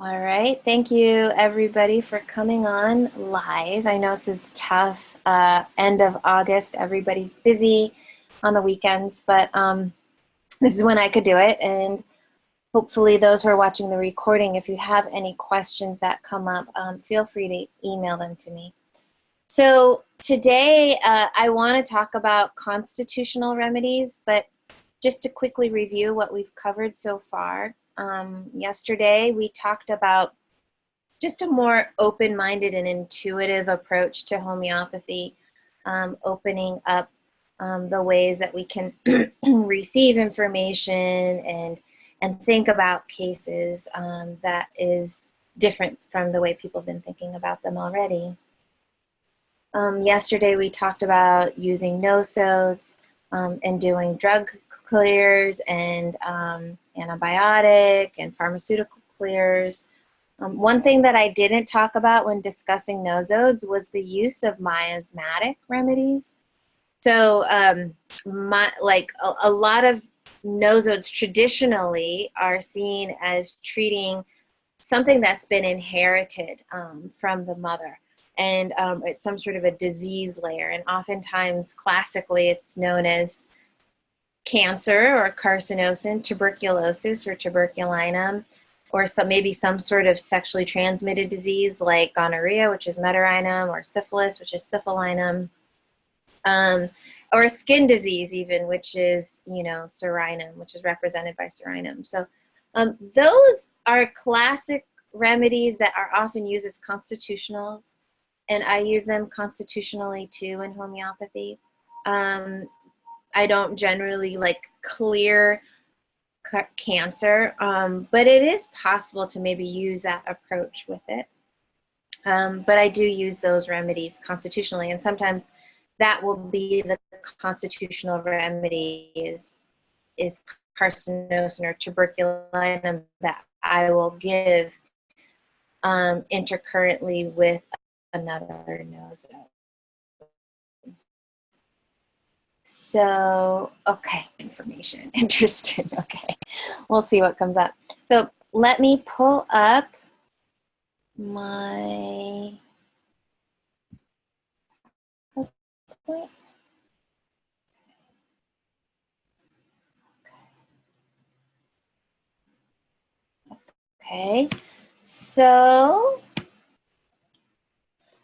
All right. Thank you, everybody, for coming on live. I know this is tough. End of August, everybody's busy on the weekends, but this is when I could do it. And hopefully, those who are watching the recording, if you have any questions that come up, feel free to email them to me. So today, I want to talk about constitutional remedies, but just to quickly review what we've covered so far. Yesterday, we talked about just a more open-minded and intuitive approach to homeopathy, opening up the ways that we can receive information and think about cases that is different from the way people have been thinking about them already. Yesterday we talked about using no-sodes and doing drug clears and antibiotic and pharmaceutical clears. One thing that I didn't talk about when discussing nosodes was the use of miasmatic remedies. So a lot of nosodes traditionally are seen as treating something that's been inherited from the mother. And it's some sort of a disease layer. And oftentimes, classically, it's known as cancer or carcinosin, tuberculosis or tuberculinum, or maybe some sort of sexually transmitted disease like gonorrhea, which is meterinum, or syphilis, which is syphilinum, or a skin disease even, which is, serinum, which is represented by serinum. So those are classic remedies that are often used as constitutionals, and I use them constitutionally too in homeopathy. I don't generally clear cancer, but it is possible to maybe use that approach with it. But I do use those remedies constitutionally, and sometimes that will be the constitutional remedy is carcinosin or tuberculinum that I will give intercurrently with another nosode. So, okay, information, interesting. Okay, we'll see what comes up. So let me pull up my Okay, so,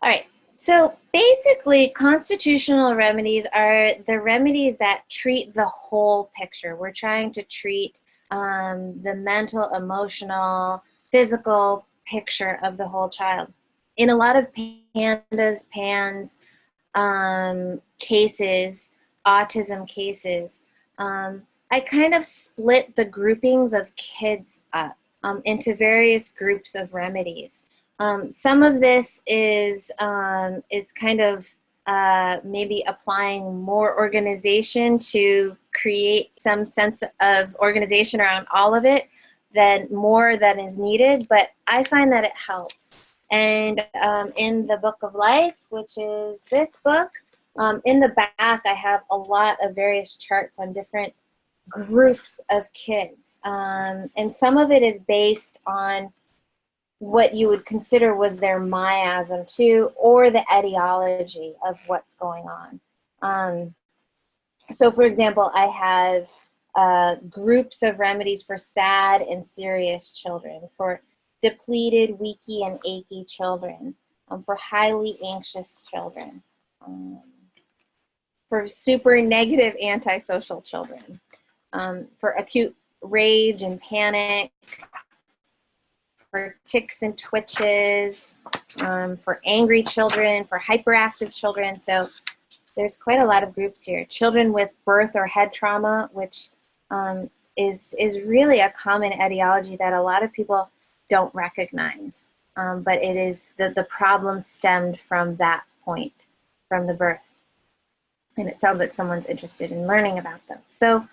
all right. So basically, constitutional remedies are the remedies that treat the whole picture. We're trying to treat the mental, emotional, physical picture of the whole child. In a lot of PANDAS cases, autism cases, I kind of split the groupings of kids up into various groups of remedies. Some of this is kind of maybe applying more organization to create some sense of organization around all of it than more than is needed, but I find that it helps. And in the Book of Life, which is this book, in the back I have a lot of various charts on different groups of kids. And some of it is based on what you would consider was their miasm too, or the etiology of what's going on. So for example, I have groups of remedies for sad and serious children, for depleted, weaky, and achy children, for highly anxious children, for super negative antisocial children, for acute rage and panic, for tics and twitches, for angry children, for hyperactive children. So there's quite a lot of groups here. Children with birth or head trauma, which is really a common etiology that a lot of people don't recognize. But it is the problem stemmed from that point, from the birth. And it sounds like someone's interested in learning about them. So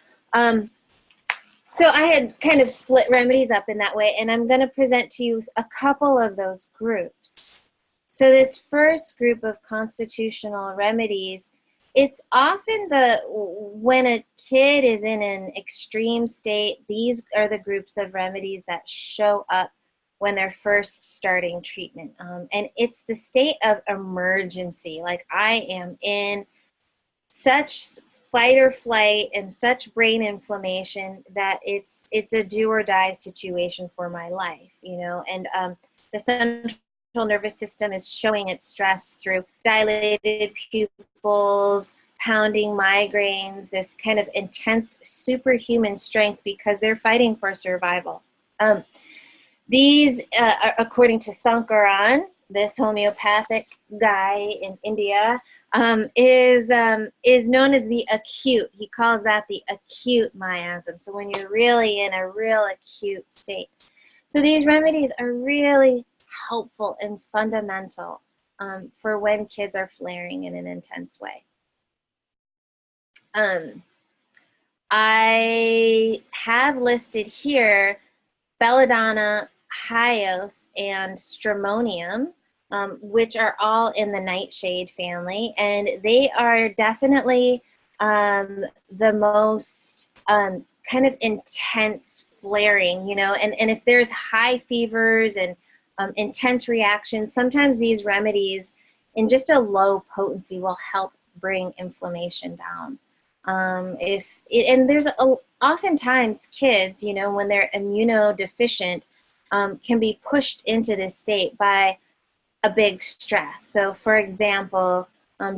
I had kind of split remedies up in that way, and I'm going to present to you a couple of those groups. So this first group of constitutional remedies, it's often when a kid is in an extreme state, these are the groups of remedies that show up when they're first starting treatment. And it's the state of emergency. Like, I am in such fight or flight and such brain inflammation that it's a do or die situation for my life, you know. And the central nervous system is showing its stress through dilated pupils, pounding migraines, this kind of intense superhuman strength because they're fighting for survival. These, according to Sankaran, this homeopathic guy in India, is known as the acute. He calls that the acute miasm. So when you're really in a real acute state. So these remedies are really helpful and fundamental for when kids are flaring in an intense way. I have listed here belladonna, hyos, and stramonium, which are all in the nightshade family, and they are definitely the most kind of intense flaring, you know, and if there's high fevers and intense reactions, sometimes these remedies in just a low potency will help bring inflammation down. And there's oftentimes kids, you know, when they're immunodeficient, can be pushed into this state by a big stress. So for example,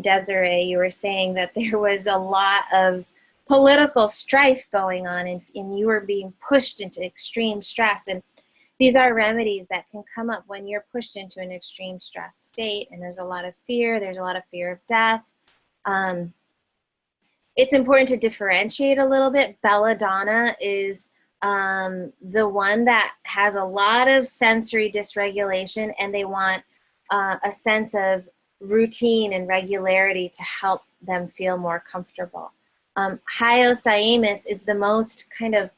Desiree, you were saying that there was a lot of political strife going on and you were being pushed into extreme stress. And these are remedies that can come up when you're pushed into an extreme stress state and there's a lot of fear, of death. It's important to differentiate a little bit. Belladonna is the one that has a lot of sensory dysregulation, and they want a sense of routine and regularity to help them feel more comfortable. Hyoscyamus is the most kind of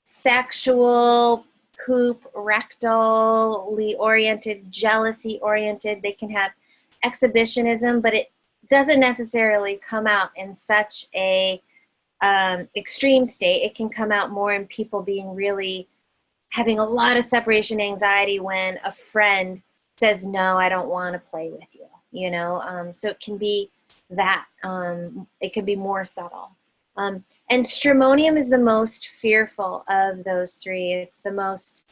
sexual, poop, rectally oriented, jealousy oriented. They can have exhibitionism, but it doesn't necessarily come out in such a extreme state. It can come out more in people being really having a lot of separation anxiety when a friend says, no, I don't want to play with you, you know. So it can be that. It can be more subtle. And stramonium is the most fearful of those three. It's the most,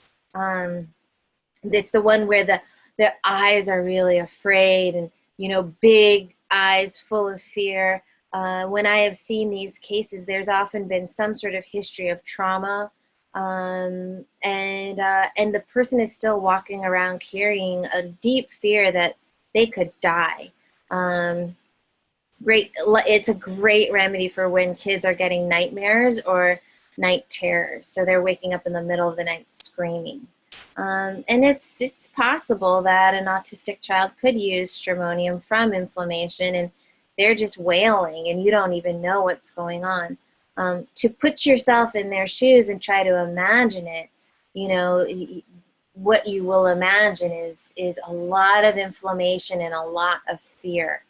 it's the one where the eyes are really afraid and, you know, big eyes full of fear. When I have seen these cases, there's often been some sort of history of trauma, and the person is still walking around carrying a deep fear that they could die. It's a great remedy for when kids are getting nightmares or night terrors. So they're waking up in the middle of the night screaming. And it's possible that an autistic child could use stramonium from inflammation and they're just wailing and you don't even know what's going on. To put yourself in their shoes and try to imagine it, you know, what you will imagine is a lot of inflammation and a lot of fear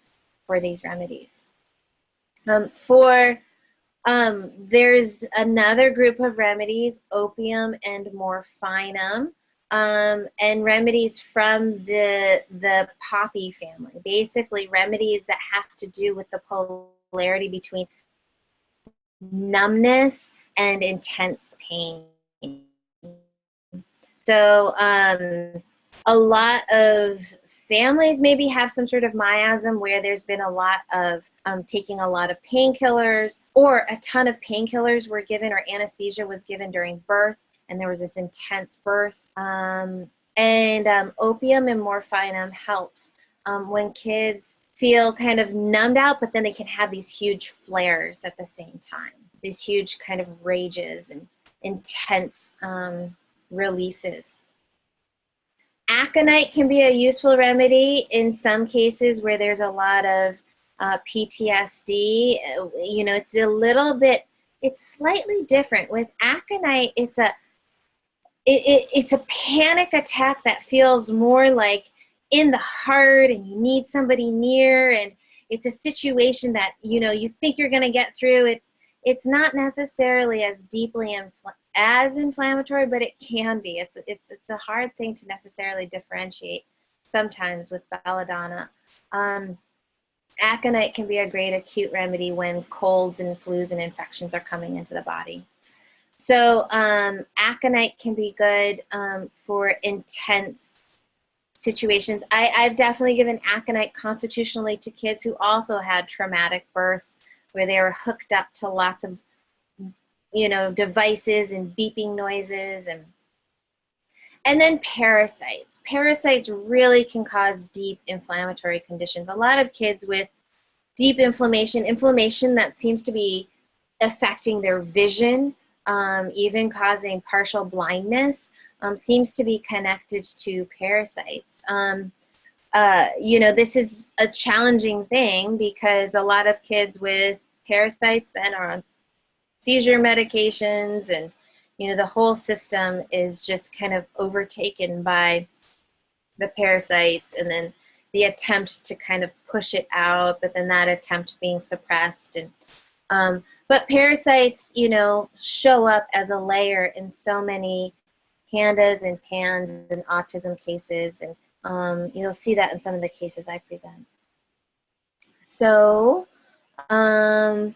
for these remedies. There's another group of remedies, opium and morphinum, and remedies from the poppy family. Basically, remedies that have to do with the polarity between numbness and intense pain. So a lot of families maybe have some sort of miasm where there's been a lot of taking a lot of painkillers, or a ton of painkillers were given, or anesthesia was given during birth, and there was this intense birth. And opium and morphinum helps when kids feel kind of numbed out, but then they can have these huge flares at the same time, these huge kind of rages and intense releases. Aconite can be a useful remedy in some cases where there's a lot of PTSD. You know, it's a little bit, it's slightly different. With aconite, it's a panic attack that feels more like in the heart and you need somebody near, and it's a situation that, you know, you think you're going to get through. It's not necessarily as deeply as inflammatory, but it can be. It's a hard thing to necessarily differentiate sometimes with belladonna. Aconite can be a great acute remedy when colds and flus and infections are coming into the body. So aconite can be good for intense situations. I've definitely given aconite constitutionally to kids who also had traumatic births where they were hooked up to lots of, you know, devices and beeping noises. And then parasites. Parasites really can cause deep inflammatory conditions. A lot of kids with deep inflammation that seems to be affecting their vision, even causing partial blindness, seems to be connected to parasites. You know, this is a challenging thing because a lot of kids with parasites then are on seizure medications, and you know, the whole system is just kind of overtaken by the parasites, and then the attempt to kind of push it out, but then that attempt being suppressed. And but parasites, you know, show up as a layer in so many PANDAS and PANS and autism cases, and you'll see that in some of the cases I present. So, and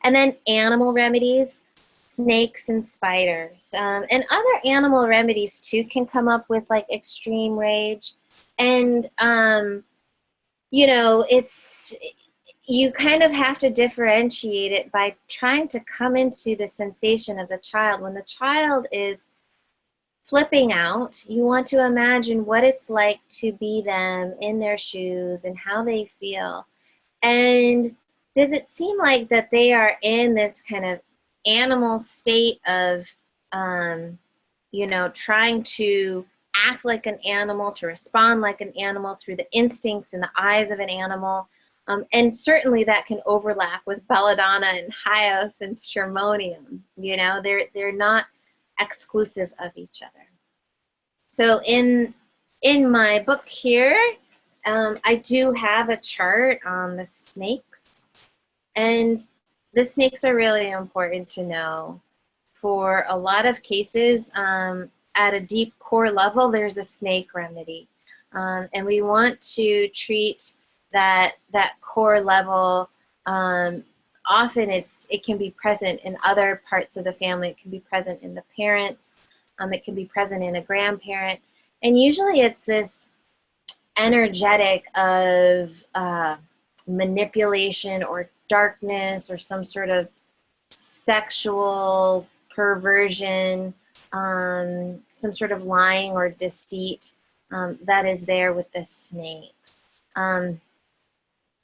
then animal remedies, snakes and spiders. And other animal remedies too can come up with like extreme rage. And, you know, you kind of have to differentiate it by trying to come into the sensation of the child. When the child is flipping out, you want to imagine what it's like to be them in their shoes and how they feel. And does it seem like that they are in this kind of animal state of, you know, trying to act like an animal, to respond like an animal through the instincts and the eyes of an animal? And certainly that can overlap with belladonna and hyos and stramonium. You know, they're not exclusive of each other. So in my book here, I do have a chart on the snakes, and the snakes are really important to know. For a lot of cases, at a deep core level, there's a snake remedy, and we want to treat that core level. Often it can be present in other parts of the family. It can be present in the parents. It can be present in a grandparent, and usually it's this energetic of manipulation or darkness or some sort of sexual perversion, some sort of lying or deceit that is there with the snakes.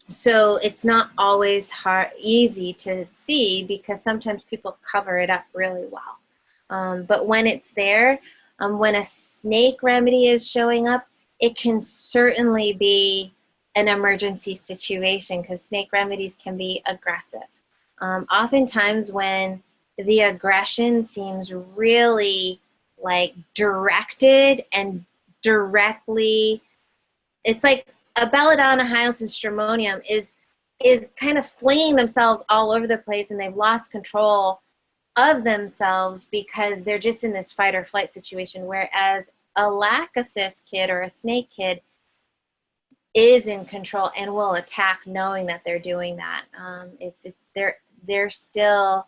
So it's not always easy to see because sometimes people cover it up really well. But when it's there, when a snake remedy is showing up, it can certainly be an emergency situation because snake remedies can be aggressive. Oftentimes when the aggression seems really like directed and directly, it's like a belladonna, hyos, and stramonium is kind of flinging themselves all over the place, and they've lost control of themselves because they're just in this fight or flight situation, whereas a lachesis kid or a snake kid is in control and will attack knowing that they're doing that. They're still,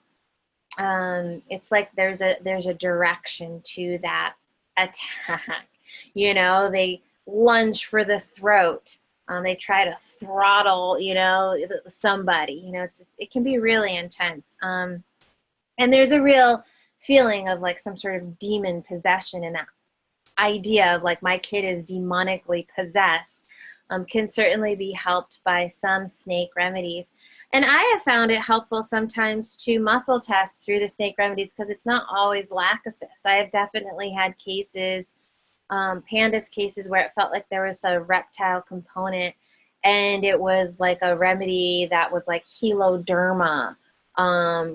it's like there's a direction to that attack. You know, they lunge for the throat. They try to throttle, you know, somebody. You know, it can be really intense. And there's a real feeling of like some sort of demon possession in that idea of like my kid is demonically possessed. Can certainly be helped by some snake remedies. And I have found it helpful sometimes to muscle test through the snake remedies because it's not always lachesis. I have definitely had cases, PANDAS cases, where it felt like there was a reptile component, and it was like a remedy that was like heloderma,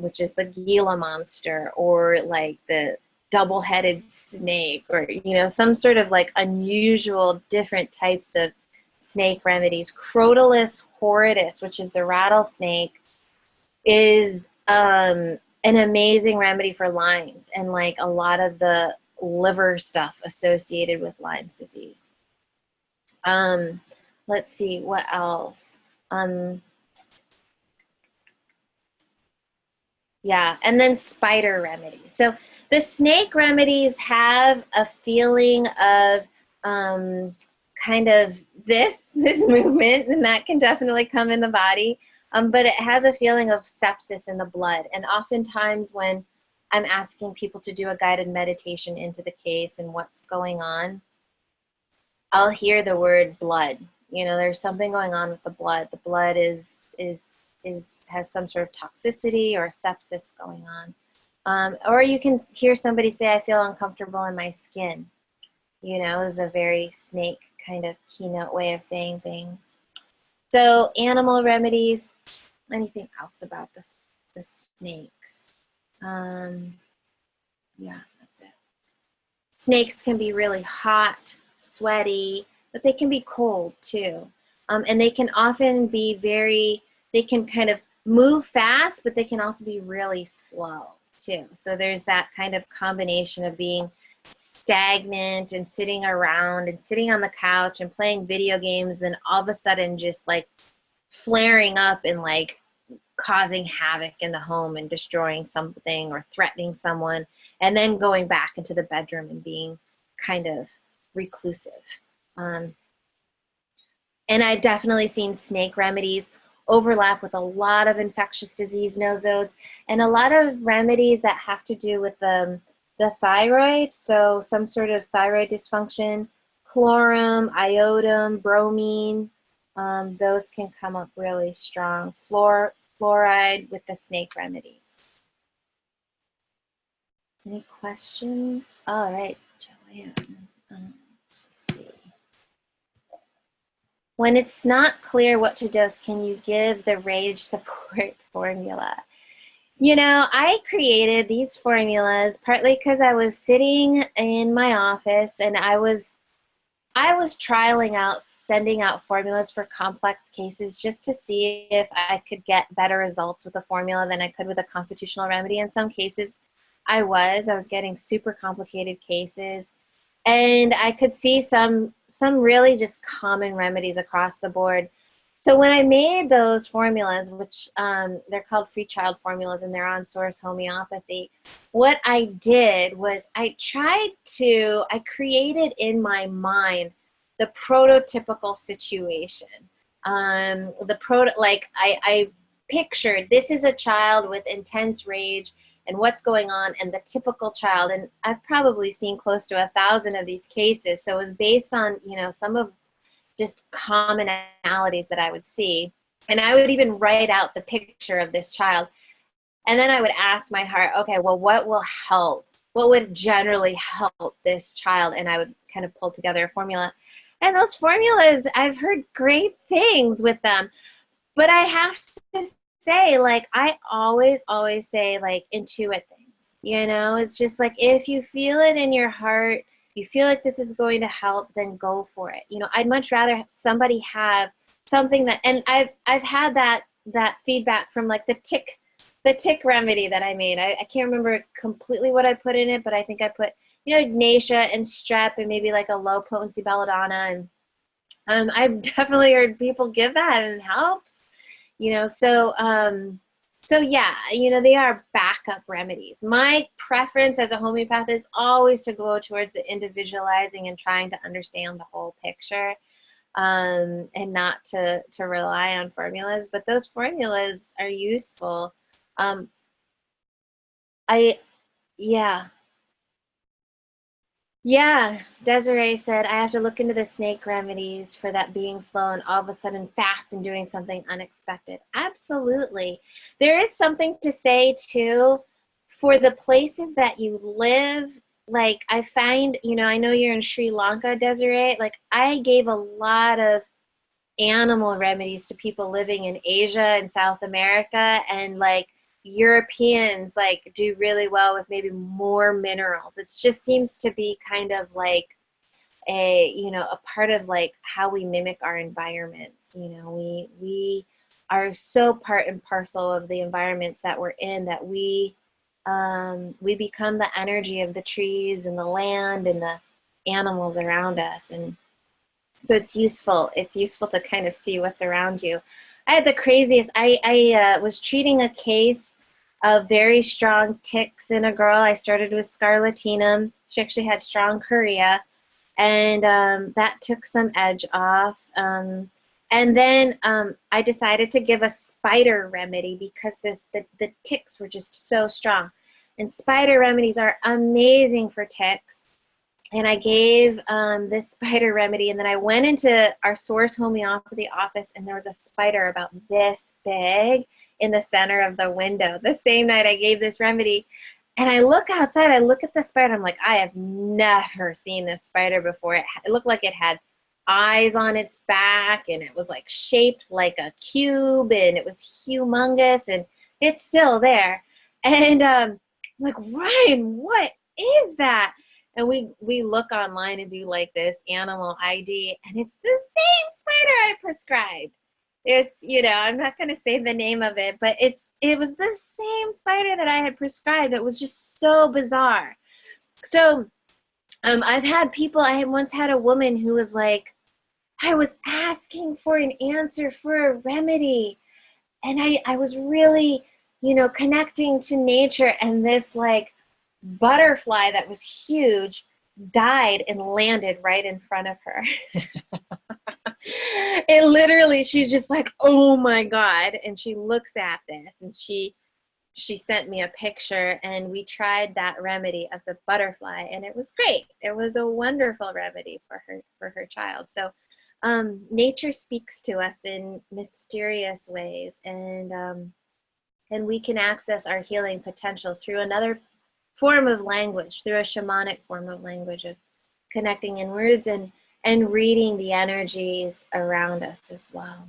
which is the Gila monster, or like the double-headed snake, or, you know, some sort of like unusual different types of snake remedies. Crotalus horridus, which is the rattlesnake, is an amazing remedy for Lyme's and like a lot of the liver stuff associated with Lyme's disease. Let's see, what else? Yeah, and then spider remedies. So the snake remedies have a feeling of kind of this movement, and that can definitely come in the body. But it has a feeling of sepsis in the blood. And oftentimes when I'm asking people to do a guided meditation into the case and what's going on, I'll hear the word blood. You know, there's something going on with the blood. The blood has some sort of toxicity or sepsis going on. Or you can hear somebody say, I feel uncomfortable in my skin. You know, is a very snake kind of keynote way of saying things. So animal remedies, anything else about the snakes? Yeah, that's it. Snakes can be really hot, sweaty, but they can be cold too. And they can often be they can kind of move fast, but they can also be really slow too. So there's that kind of combination of being stagnant and sitting around and sitting on the couch and playing video games, and all of a sudden just like flaring up and like causing havoc in the home and destroying something or threatening someone, and then going back into the bedroom and being kind of reclusive. And I've definitely seen snake remedies overlap with a lot of infectious disease nosodes and a lot of remedies that have to do with the thyroid, so some sort of thyroid dysfunction, chlorum, iodine, bromine, those can come up really strong. Fluoride with the snake remedies. Any questions? All right, Joanne. Let's just see. When it's not clear what to dose, can you give the rage support formula? You know, I created these formulas partly because I was sitting in my office and I was trialing out sending out formulas for complex cases just to see if I could get better results with a formula than I could with a constitutional remedy. In some cases, I was getting super complicated cases, and I could see some really just common remedies across the board. So when I made those formulas, which they're called free child formulas and they're on Source Homeopathy, what I did was I created in my mind the prototypical situation. I pictured this is a child with intense rage and what's going on, and the typical child, and I've probably seen close to 1,000 of these cases, so it was based on, you know, some of just commonalities that I would see. And I would even write out the picture of this child. And then I would ask my heart, okay, well, what will help? What would generally help this child? And I would kind of pull together a formula. And those formulas, I've heard great things with them. But I have to say, like, I always say, like, intuit things. You know, it's just like, if you feel it in your heart, you feel like this is going to help, then go for it. You know, I'd much rather somebody have something that, and I've had that feedback from like the tick remedy that I made. I can't remember completely what I put in it, but I think I put, you know, ignatia and strep and maybe like a low potency belladonna. And I've definitely heard people give that and it helps, you know, so yeah, you know, they are backup remedies. My preference as a homeopath is always to go towards the individualizing and trying to understand the whole picture, and not to rely on formulas. But those formulas are useful. Yeah. Yeah, Desiree said, I have to look into the snake remedies for that being slow and all of a sudden fast and doing something unexpected. Absolutely. There is something to say, too, for the places that you live. Like, I find, you know, I know you're in Sri Lanka, Desiree. Like, I gave a lot of animal remedies to people living in Asia and South America, and like Europeans like do really well with maybe more minerals. It just seems to be kind of like a, you know, a part of like how we mimic our environments. You know, we are so part and parcel of the environments that we're in that we we become the energy of the trees and the land and the animals around us. And so it's useful. It's useful to kind of see what's around you. I had the craziest, I was treating a case of very strong ticks in a girl. I started with scarlatinum. She actually had strong chorea, and that took some edge off. And then I decided to give a spider remedy because the ticks were just so strong. And spider remedies are amazing for ticks. And I gave this spider remedy, and then I went into our Source Homeopathy office, and there was a spider about this big in the center of the window the same night I gave this remedy. And I look outside, I look at the spider, I'm like, I have never seen this spider before. It looked like it had eyes on its back, and it was like shaped like a cube, and it was humongous, and it's still there. And I was like, Ryan, what is that? And we look online and do like this animal ID, and it's the same spider I prescribed. It's, you know, I'm not going to say the name of it, but it was the same spider that I had prescribed. It was just so bizarre. So I've had people, I once had a woman who was like, I was asking for an answer for a remedy, and I was really, you know, connecting to nature, and this like butterfly that was huge died and landed right in front of her. It literally, she's just like, oh my God. And she looks at this, and she sent me a picture, and we tried that remedy of the butterfly, and it was great. It was a wonderful remedy for her child. So nature speaks to us in mysterious ways, and we can access our healing potential through another form of language, through a shamanic form of language, of connecting in words and reading the energies around us as well.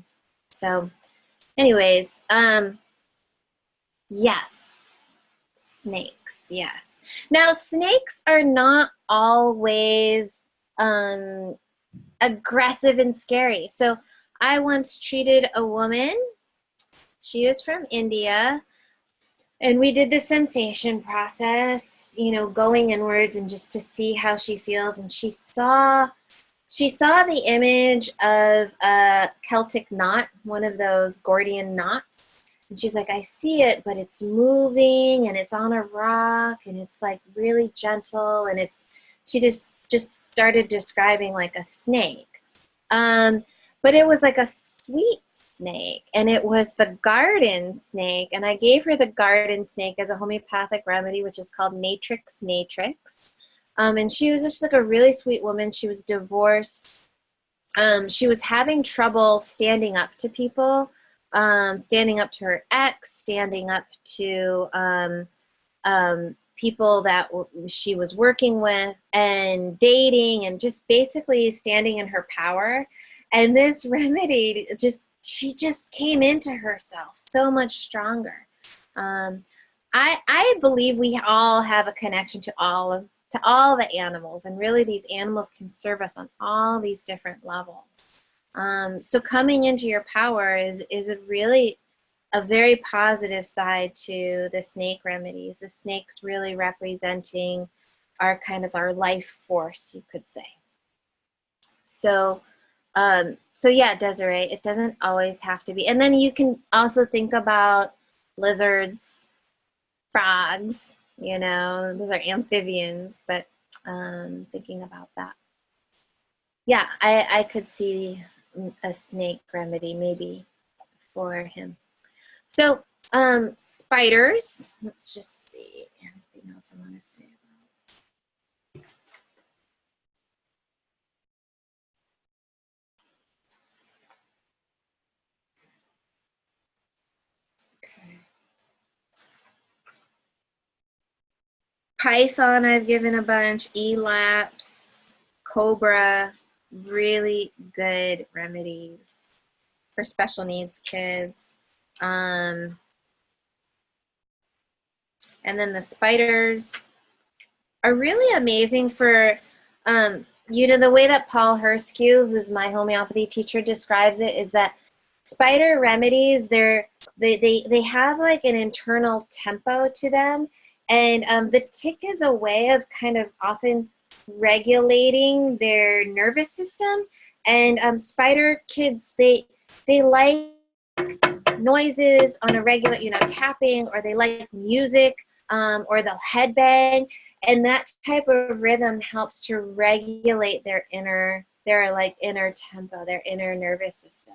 So anyways, yes, snakes, yes. Now, snakes are not always aggressive and scary. So I once treated a woman, she was from India, and we did the sensation process, you know, going inwards and just to see how she feels. And she saw the image of a Celtic knot, one of those Gordian knots. And she's like, I see it, but it's moving, and it's on a rock, and it's like really gentle, and she just started describing like a snake. But it was like a sweet snake, and it was the garden snake, and I gave her the garden snake as a homeopathic remedy, which is called Natrix Natrix. And she was just like a really sweet woman. She was divorced. She was having trouble standing up to people, standing up to her ex, standing up to people that she was working with and dating, and just basically standing in her power. And this remedy she just came into herself so much stronger. I believe we all have a connection to all the animals, and really these animals can serve us on all these different levels. So coming into your power is a very positive side to the snake remedies. The snakes really representing our life force, you could say. So yeah, Desiree, it doesn't always have to be. And then you can also think about lizards, frogs, you know, those are amphibians, but thinking about that. Yeah, I could see a snake remedy maybe for him. So spiders, let's just see, anything else I want to say about. Python, I've given a bunch. Elapse, cobra, really good remedies for special needs kids. And then the spiders are really amazing for, you know, the way that Paul Herskew, who's my homeopathy teacher, describes it is that spider remedies, they have like an internal tempo to them. And the tick is a way of kind of often regulating their nervous system. And spider kids, they like noises on a regular, you know, tapping, or they like music, or they'll headbang, and that type of rhythm helps to regulate their inner tempo, their inner nervous system.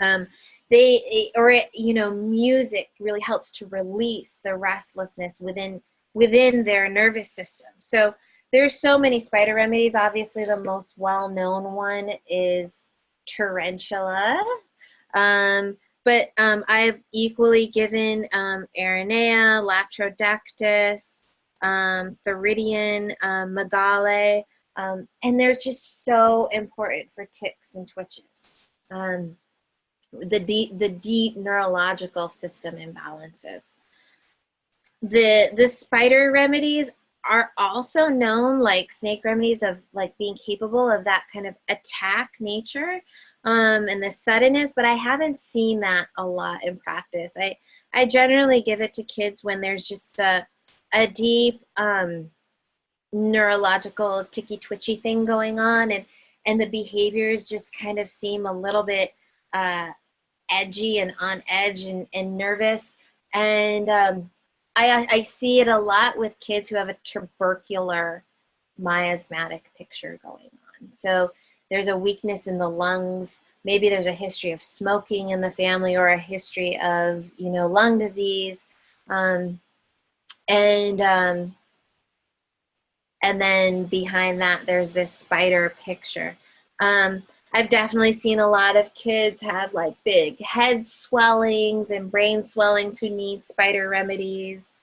Um, you know, music really helps to release the restlessness within their nervous system. So there's so many spider remedies. Obviously, the most well-known one is tarantula. But I've equally given Aranea, Latrodectus, Theridion, Megale, and they're just so important for ticks and twitches. The deep neurological system imbalances. The spider remedies are also known, like snake remedies, of like being capable of that kind of attack nature, and the suddenness, but I haven't seen that a lot in practice. I generally give it to kids when there's just a deep neurological ticky twitchy thing going on, and the behaviors just kind of seem a little bit edgy and on edge and nervous. And I see it a lot with kids who have a tubercular miasmatic picture going on. So there's a weakness in the lungs. Maybe there's a history of smoking in the family, or a history of, you know, lung disease. And then behind that, there's this spider picture. I've definitely seen a lot of kids have like big head swellings and brain swellings who need spider remedies.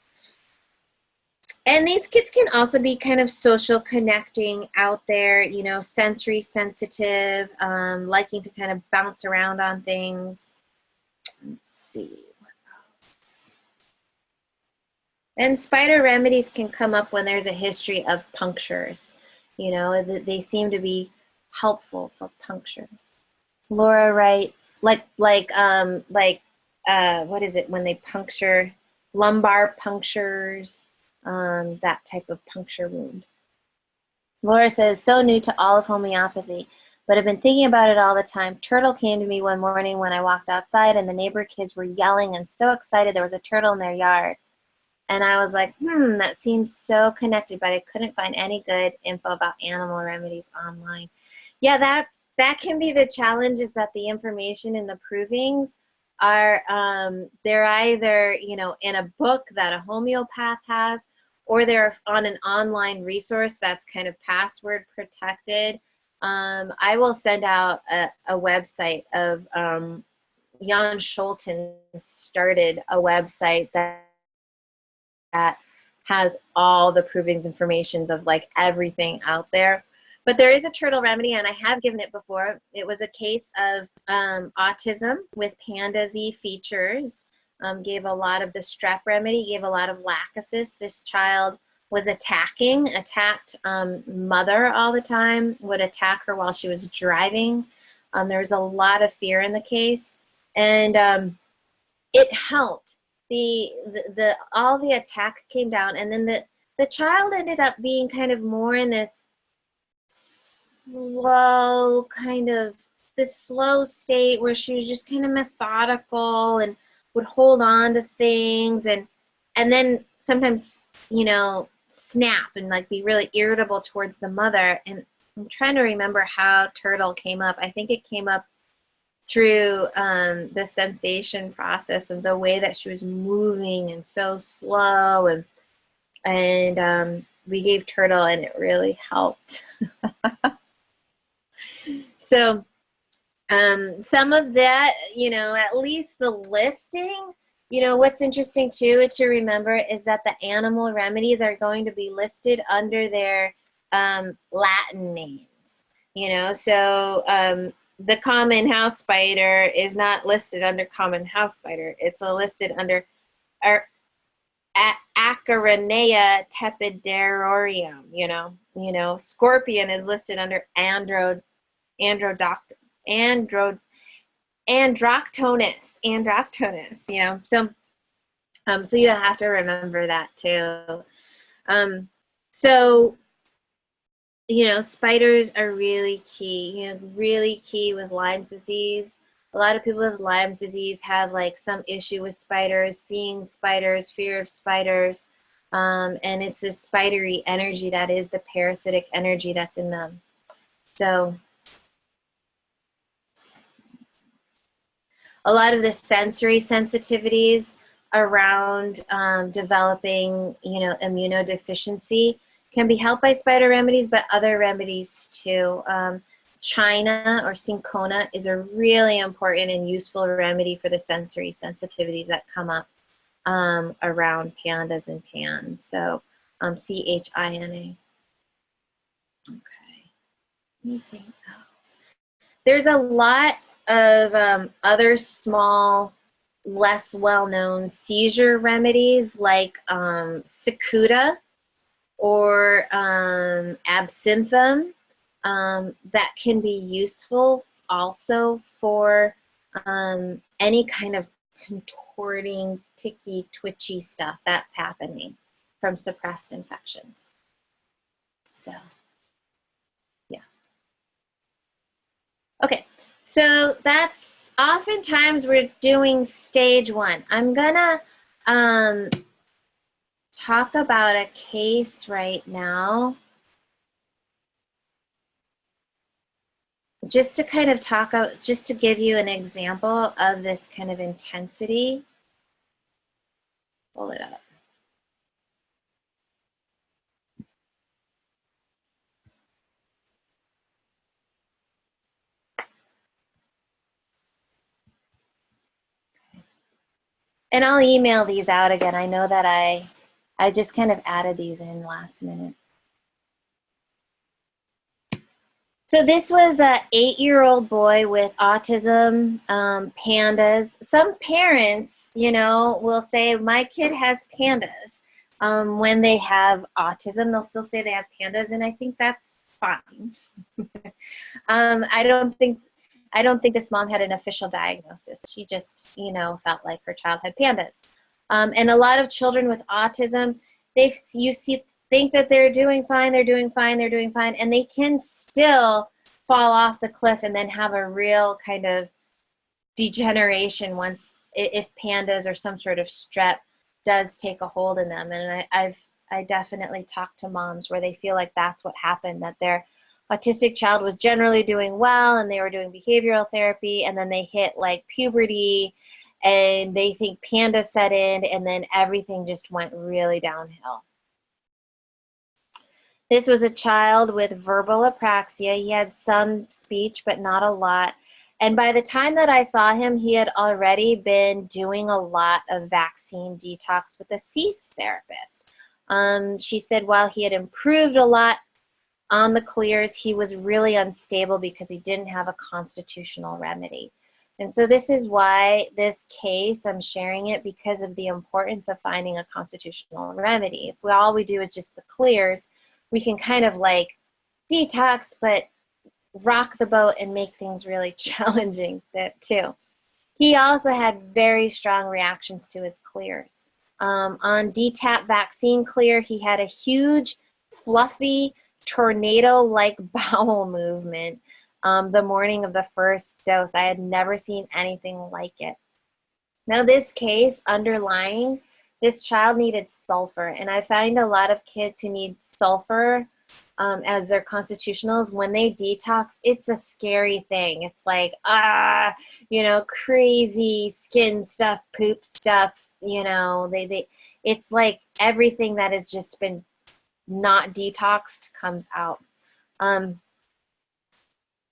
And these kids can also be kind of social connecting out there, you know, sensory sensitive, liking to kind of bounce around on things. Let's see, what else? And spider remedies can come up when there's a history of punctures. You know, they seem to be helpful for punctures. Laura writes, what is it when they puncture, lumbar punctures, that type of puncture wound. Laura says, so new to all of homeopathy, but I've been thinking about it all the time. Turtle came to me one morning when I walked outside, and the neighbor kids were yelling and so excited there was a turtle in their yard. And I was like, that seems so connected, but I couldn't find any good info about animal remedies online. Yeah, that can be the challenge, is that the information in the provings are, they're either, you know, in a book that a homeopath has, or they're on an online resource that's kind of password protected. I will send out a website of, Jan Scholten started a website that has all the provings informations of like everything out there. But there is a turtle remedy, and I have given it before. It was a case of autism with PANDAS features. Gave a lot of the strep remedy, gave a lot of lachesis. This child was attacked mother all the time, would attack her while she was driving. There was a lot of fear in the case, and it helped. All the attack came down, and then the child ended up being kind of more in this slow state where she was just kind of methodical and would hold on to things, and then sometimes, you know, snap and like be really irritable towards the mother. And I'm trying to remember how turtle came up. I think it came up through the sensation process of the way that she was moving and so slow, and we gave turtle, and it really helped. So some of that, you know, at least the listing, you know, what's interesting too to remember is that the animal remedies are going to be listed under their Latin names, you know. So the common house spider is not listed under common house spider. It's listed under Acaranea tepidarium, you know. Scorpion is listed under Androctonus, you know. So So you have to remember that too. So, you know, spiders are really key, you know, really key with Lyme's disease. A lot of people with Lyme's disease have like some issue with spiders, seeing spiders, fear of spiders. And it's this spidery energy that is the parasitic energy that's in them. So a lot of the sensory sensitivities around developing, you know, immunodeficiency can be helped by spider remedies, but other remedies too. China or cinchona is a really important and useful remedy for the sensory sensitivities that come up around pandas and pans. So CHINA. Okay. Anything else? There's a lot of other small, less well-known seizure remedies like cicuta or absinthium that can be useful also for any kind of contorting, ticky, twitchy stuff that's happening from suppressed infections. So, yeah. Okay, so that's oftentimes we're doing stage 1. I'm gonna talk about a case right now just to kind of just to give you an example of this kind of intensity. Pull it up. And I'll email these out again. I know that I just kind of added these in last minute. So this was a 8-year-old boy with autism, PANDAS. Some parents, you know, will say, my kid has PANDAS. When they have autism, they'll still say they have PANDAS, and I think that's fine. I don't think this mom had an official diagnosis. She just, you know, felt like her child had PANDAS. And a lot of children with autism, think that they're doing fine, and they can still fall off the cliff and then have a real kind of degeneration once, if PANDAS or some sort of strep does take a hold in them. And I definitely talked to moms where they feel like that's what happened, that their autistic child was generally doing well and they were doing behavioral therapy, and then they hit like puberty and they think PANDAS set in, and then everything just went really downhill. This was a child with verbal apraxia. He had some speech, but not a lot. And by the time that I saw him, he had already been doing a lot of vaccine detox with a CEAS therapist. She said while he had improved a lot on the clears, he was really unstable because he didn't have a constitutional remedy. And so this is why this case, I'm sharing it because of the importance of finding a constitutional remedy. If all we do is just the clears, we can kind of like detox, but rock the boat and make things really challenging too. He also had very strong reactions to his clears. On DTaP vaccine clear, he had a huge, fluffy, tornado-like bowel movement the morning of the first dose. I had never seen anything like it. Now this case, underlying, this child needed sulfur, and I find a lot of kids who need sulfur as their constitutionals, when they detox, it's a scary thing. It's like, you know, crazy skin stuff, poop stuff, you know, it's like everything that has just been not detoxed comes out.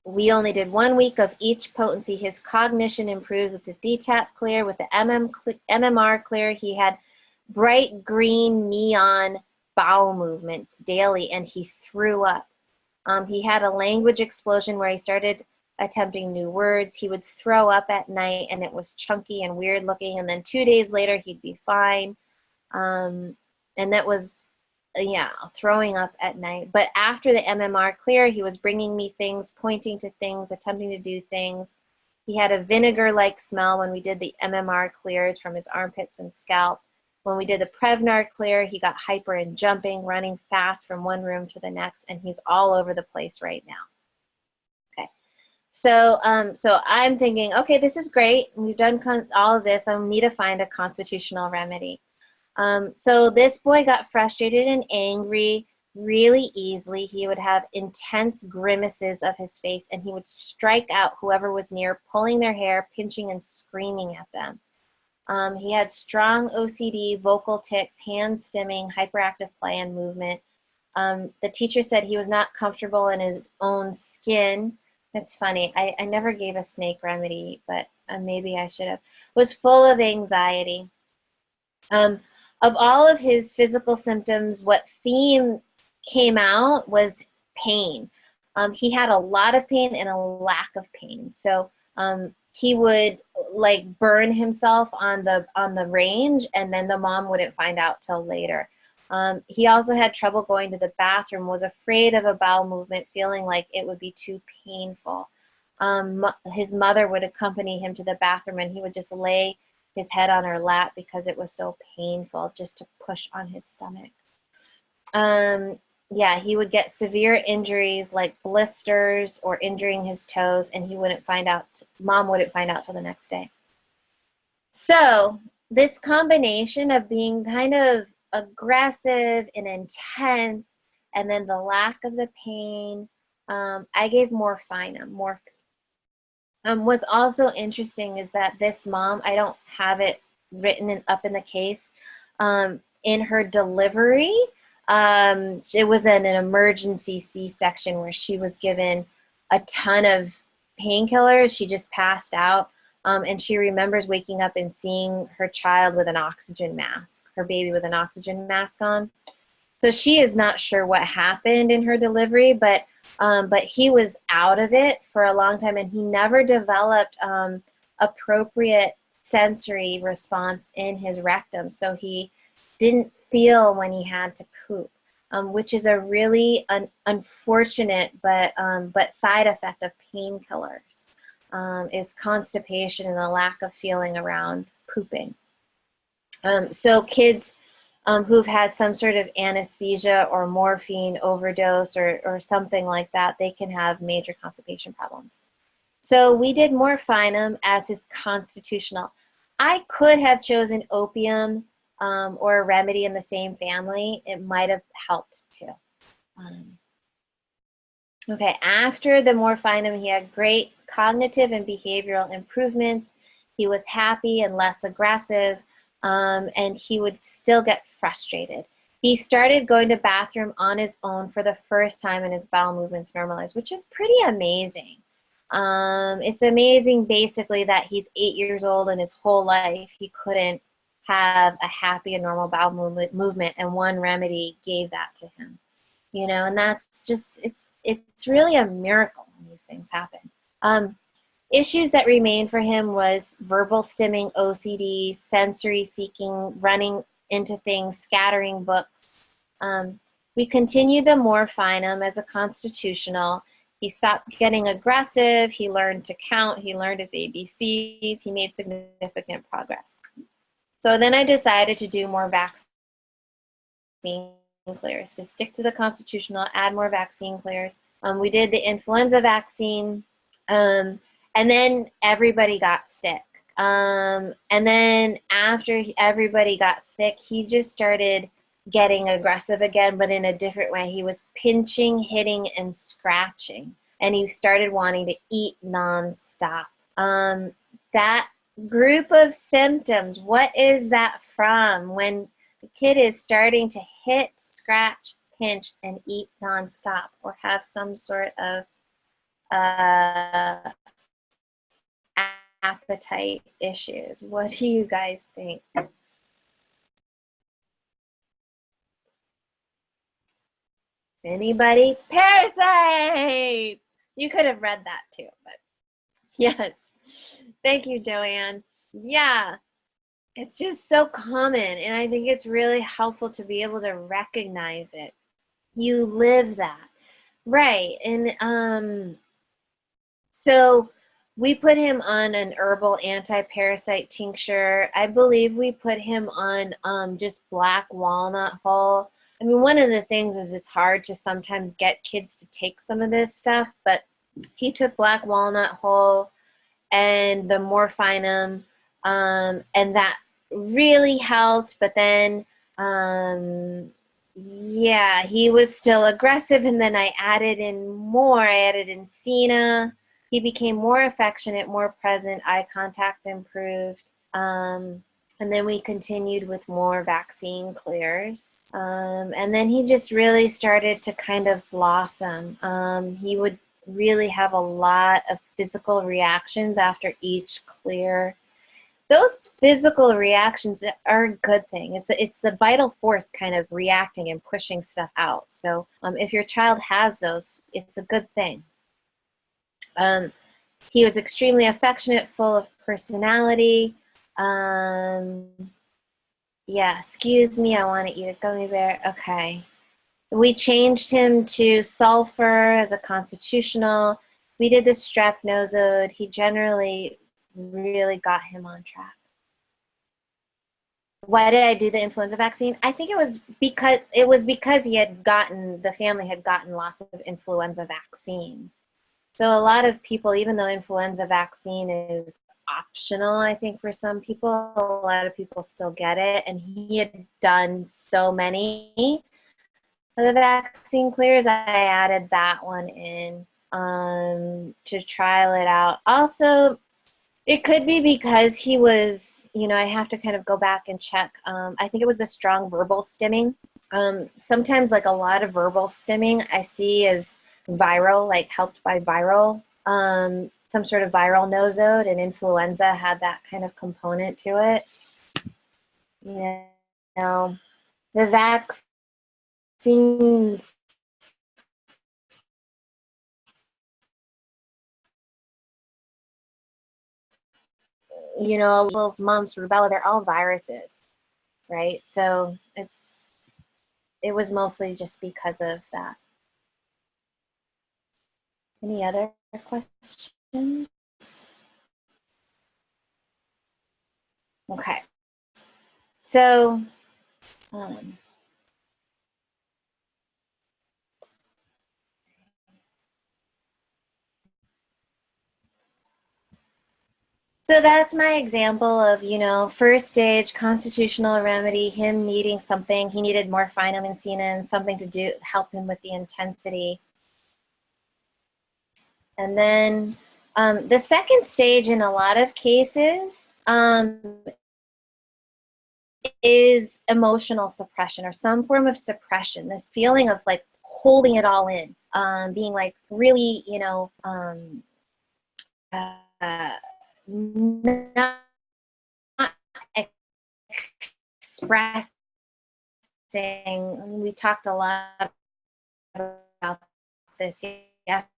We only did 1 week of each potency. His cognition improved with the DTaP clear, with the MMR clear. He had bright green neon bowel movements daily, and he threw up. He had a language explosion where he started attempting new words. He would throw up at night, and it was chunky and weird looking, and then 2 days later he'd be fine. And that was, yeah, throwing up at night. But after the MMR clear, he was bringing me things, pointing to things, attempting to do things. He had a vinegar-like smell when we did the MMR clears from his armpits and scalp. When we did the Prevnar clear, he got hyper and jumping, running fast from one room to the next, and he's all over the place right now. Okay, so so I'm thinking, okay, this is great. We've done all of this. I need to find a constitutional remedy. So this boy got frustrated and angry really easily. He would have intense grimaces of his face, and he would strike out whoever was near, pulling their hair, pinching and screaming at them. He had strong OCD, vocal tics, hand stimming, hyperactive play and movement. The teacher said he was not comfortable in his own skin. It's funny. I never gave a snake remedy, but maybe I should have. Was full of anxiety. Of all of his physical symptoms, what theme came out was pain. He had a lot of pain and a lack of pain. So he would like burn himself on the range, and then the mom wouldn't find out till later. He also had trouble going to the bathroom, was afraid of a bowel movement, feeling like it would be too painful. His mother would accompany him to the bathroom, and he would just lay his head on her lap because it was so painful just to push on his stomach. Yeah, he would get severe injuries like blisters or injuring his toes, and he wouldn't find out, mom wouldn't find out till the next day. So this combination of being kind of aggressive and intense, and then the lack of the pain, I gave morphine. What's also interesting is that this mom, I don't have it written up in the case, in her delivery, it was an emergency C-section where she was given a ton of painkillers. She just passed out, and she remembers waking up and seeing her child with an oxygen mask, her baby with an oxygen mask on. So she is not sure what happened in her delivery, but he was out of it for a long time, and he never developed appropriate sensory response in his rectum. So he didn't feel when he had to poop, which is a really unfortunate but side effect of painkillers, is constipation and the lack of feeling around pooping. So kids who've had some sort of anesthesia or morphine overdose or something like that, they can have major constipation problems. So we did morphinum as his constitutional. I could have chosen opium or a remedy in the same family. It might have helped too. Okay, after the morphinum, he had great cognitive and behavioral improvements. He was happy and less aggressive, and he would still get frustrated. He started going to the bathroom on his own for the first time, and his bowel movements normalized, which is pretty amazing. It's amazing basically that he's 8 years old and his whole life he couldn't have a happy and normal bowel movement, and one remedy gave that to him. You know, and that's just, it's really a miracle when these things happen. Issues that remained for him was verbal stimming, OCD, sensory seeking, running into things, scattering books. We continued the morphinum as a constitutional. He stopped getting aggressive. He learned to count. He learned his ABCs. He made significant progress. So then I decided to do more vaccine clears, to stick to the constitutional, add more vaccine clears. We did the influenza vaccine, and then everybody got sick. And then after everybody got sick, he just started getting aggressive again, but in a different way. He was pinching, hitting, and scratching, and he started wanting to eat nonstop. That group of symptoms, what is that from? When the kid is starting to hit, scratch, pinch, and eat nonstop, or have some sort of appetite issues. What do you guys think? Anybody? Parasite! You could have read that too, but yes. Thank you, Joanne. Yeah, it's just so common, and I think it's really helpful to be able to recognize it. You live that. Right, and so We put him on an herbal anti-parasite tincture. I believe we put him on just black walnut hull. I mean, one of the things is it's hard to sometimes get kids to take some of this stuff, but he took black walnut hull and the morphinum, and that really helped. But then, yeah, he was still aggressive, and then I added in more. I added in Cena. He became more affectionate, more present. Eye contact improved. And then we continued with more vaccine clears. And then he just really started to kind of blossom. He would really have a lot of physical reactions after each clear. Those physical reactions are a good thing. It's the vital force kind of reacting and pushing stuff out. So if your child has those, it's a good thing. He was extremely affectionate, full of personality. Yeah, excuse me, I want to eat a gummy bear. Okay. We changed him to sulfur as a constitutional. We did the strep nosode. He generally really got him on track. Why did I do the influenza vaccine? I think it was because the family had gotten lots of influenza vaccines. So a lot of people, even though influenza vaccine is optional, I think for some people, a lot of people still get it. And he had done so many of the vaccine clears, I added that one in to trial it out. Also, it could be because he was, I have to kind of go back and check. I think it was the strong verbal stimming. Sometimes like a lot of verbal stimming I see as viral, like helped by viral, some sort of viral nosode, and influenza had that kind of component to it. The vaccines, measles, mumps, rubella, they're all viruses, right? So it was mostly just because of that. Any other questions? Okay. So, so that's my example of, first stage constitutional remedy, him needing something. He needed more morphinum and something to help him with the intensity. And then the second stage in a lot of cases is emotional suppression or some form of suppression, this feeling of like holding it all in, being like really, not expressing. We talked a lot about this yesterday.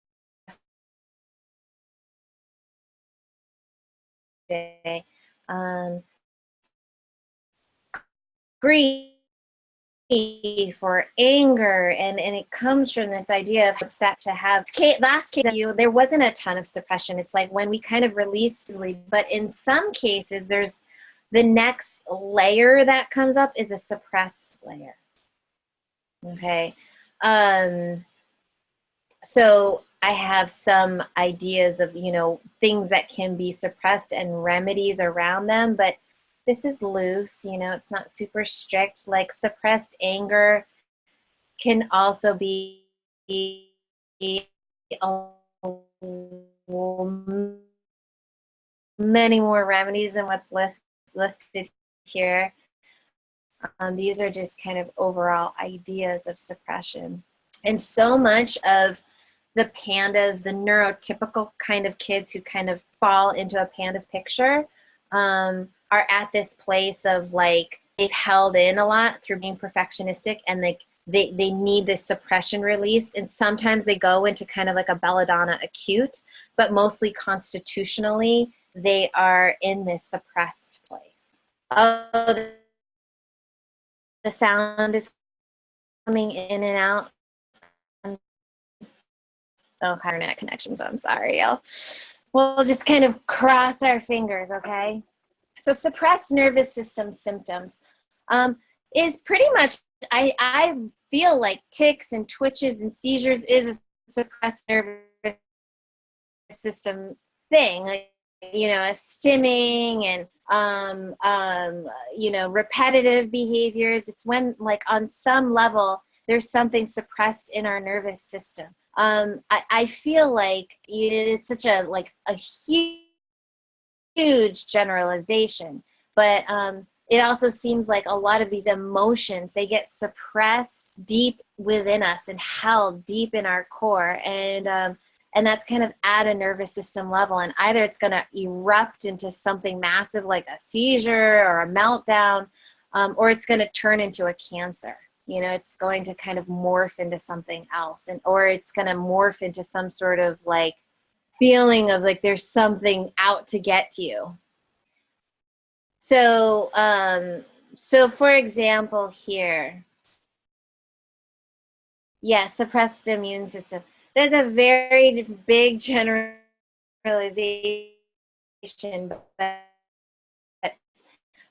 Grief or anger, and it comes from this idea of upset to have. Last case, there wasn't a ton of suppression. It's like when we kind of release easily, but in some cases, there's the next layer that comes up is a suppressed layer. Okay. So I have some ideas of, things that can be suppressed and remedies around them, but this is loose, it's not super strict. Like suppressed anger can also be many more remedies than what's listed here. These are just kind of overall ideas of suppression. And so much of the PANDAS, the neurotypical kind of kids who kind of fall into a PANDAS picture, are at this place of like they've held in a lot through being perfectionistic, and they need this suppression released, and sometimes they go into kind of like a belladonna acute, but mostly constitutionally they are in this suppressed place. Oh, the sound is coming in and out. Oh, internet connections. I'm sorry, y'all. we'll just kind of cross our fingers, okay? So suppressed nervous system symptoms is pretty much, I feel like tics and twitches and seizures is a suppressed nervous system thing, like, you know, a stimming and you know, repetitive behaviors. It's when, like, on some level there's something suppressed in our nervous system. I feel like it's such a, like, a huge generalization, but it also seems like a lot of these emotions, they get suppressed deep within us and held deep in our core, and that's kind of at a nervous system level, and either it's going to erupt into something massive like a seizure or a meltdown, or it's going to turn into a cancer. You know, it's going to kind of morph into something else, and or it's going to morph into some sort of, like, feeling of like there's something out to get you. So, so for example here, yeah, suppressed immune system. There's a very big generalization, but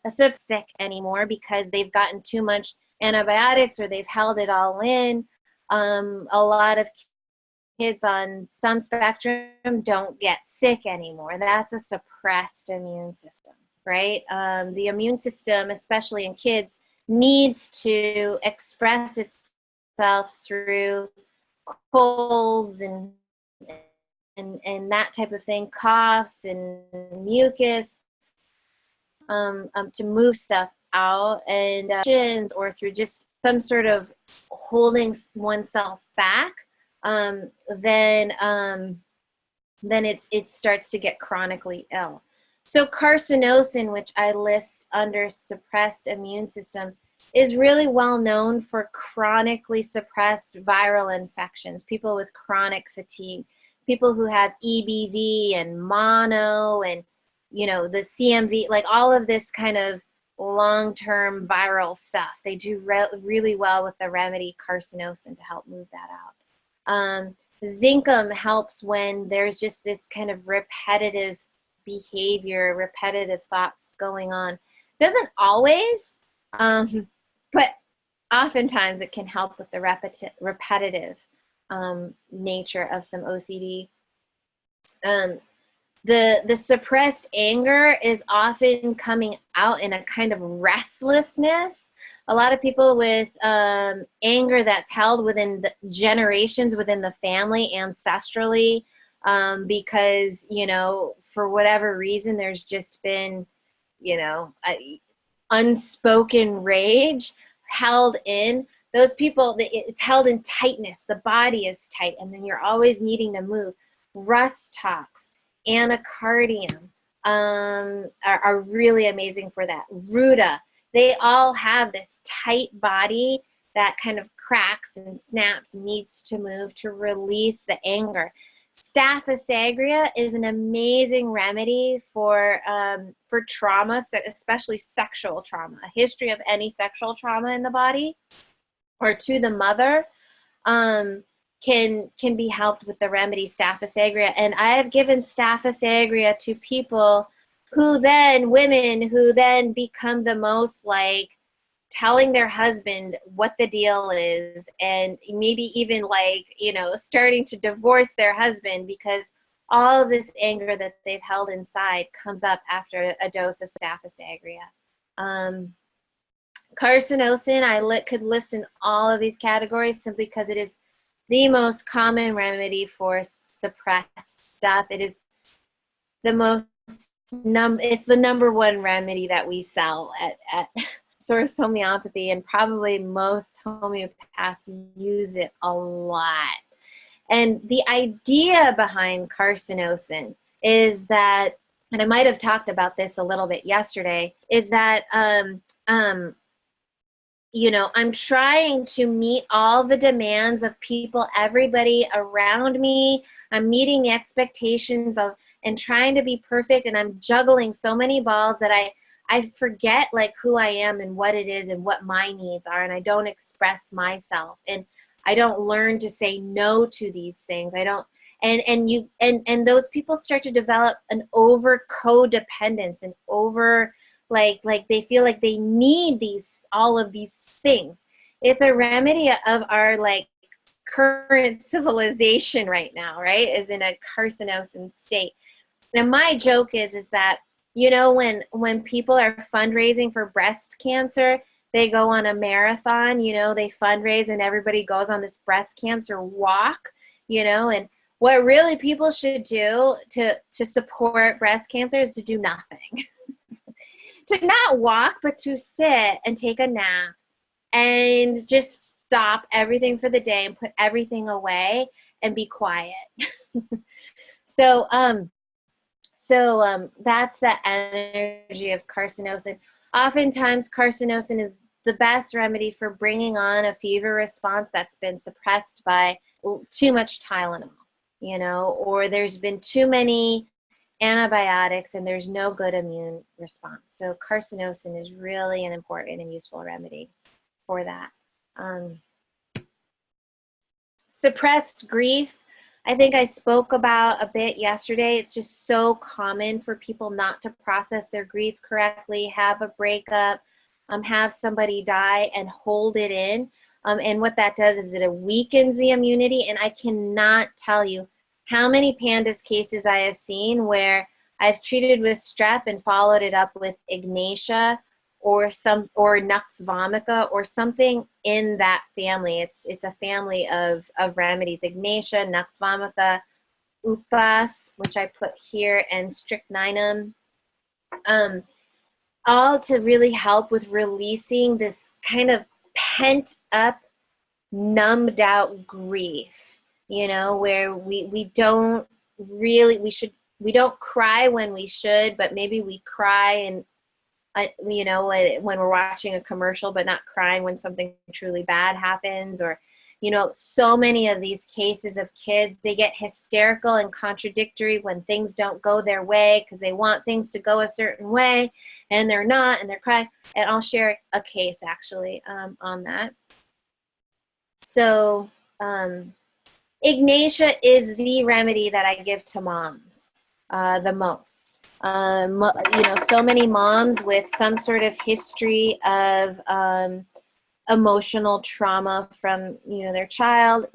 a sick anymore because they've gotten too much antibiotics or they've held it all in. A lot of kids on some spectrum don't get sick anymore. That's a suppressed immune system, right? The immune system, especially in kids, needs to express itself through colds and that type of thing, coughs and mucus, to move stuff out, and or through just some sort of holding oneself back, then it starts to get chronically ill. So carcinosin, which I list under suppressed immune system, is really well known for chronically suppressed viral infections, people with chronic fatigue, people who have EBV and mono and, you know, the CMV, like all of this kind of long-term viral stuff. They do really well with the remedy carcinosin to help move that out. Zinc helps when there's just this kind of repetitive behavior, repetitive thoughts going on. Doesn't always, but oftentimes it can help with the repetitive nature of some OCD. The suppressed anger is often coming out in a kind of restlessness. A lot of people with anger that's held within the generations within the family ancestrally, because, you know, for whatever reason, there's just been, you know, unspoken rage held in. Those people, it's held in tightness. The body is tight, and then you're always needing to move. Rust tox, anacardium are really amazing for that. Ruta, they all have this tight body that kind of cracks and snaps, needs to move to release the anger. Staph aureus is an amazing remedy for trauma, especially sexual trauma. A history of any sexual trauma in the body or to the mother can be helped with the remedy Staph aureus. And I have given Staph aureus to people who then, women who then become the most, like, telling their husband what the deal is, and maybe even, like, you know, starting to divorce their husband because all of this anger that they've held inside comes up after a dose of Staph aureus. Carcinosin, I could list in all of these categories simply because it is the most common remedy for suppressed stuff. It is the most it's the number one remedy that we sell at Source Homeopathy, and probably most homeopaths use it a lot. And the idea behind carcinosin is that, and I might have talked about this a little bit yesterday, is that you know, I'm trying to meet all the demands of people, everybody around me. I'm meeting the expectations of and trying to be perfect, and I'm juggling so many balls that I forget, like, who I am and what it is and what my needs are, and I don't express myself, and I don't learn to say no to these things. I don't, And those people start to develop an over codependence and over like they feel like they need all of these things. It's a remedy of our like current civilization right now, right? Is in a carcinosin state. And my joke is that, you know, when people are fundraising for breast cancer, they go on a marathon, you know, they fundraise and everybody goes on this breast cancer walk, you know, and what really people should do to support breast cancer is to do nothing. To not walk, but to sit and take a nap and just stop everything for the day and put everything away and be quiet. So that's the energy of carcinosin. Oftentimes, carcinosin is the best remedy for bringing on a fever response that's been suppressed by too much Tylenol, you know, or there's been too many antibiotics and there's no good immune response. So carcinosin is really an important and useful remedy for that. Suppressed grief, I think I spoke about a bit yesterday. It's just so common for people not to process their grief correctly, have a breakup, have somebody die and hold it in. And what that does is it weakens the immunity. And I cannot tell you how many PANDAS cases I have seen where I've treated with strep and followed it up with Ignatia or Nux vomica or something in that family. It's a family of remedies: Ignatia, Nux vomica, Upas, which I put here, and Strychnine, all to really help with releasing this kind of pent up, numbed out grief, you know, where we don't cry when we should, but maybe we cry and you know, when we're watching a commercial, but not crying when something truly bad happens. Or, you know, so many of these cases of kids, they get hysterical and contradictory when things don't go their way because they want things to go a certain way and they're not, and they're crying. And I'll share a case actually on that. So Ignatia is the remedy that I give to moms the most. You know, so many moms with some sort of history of emotional trauma from, you know, their child.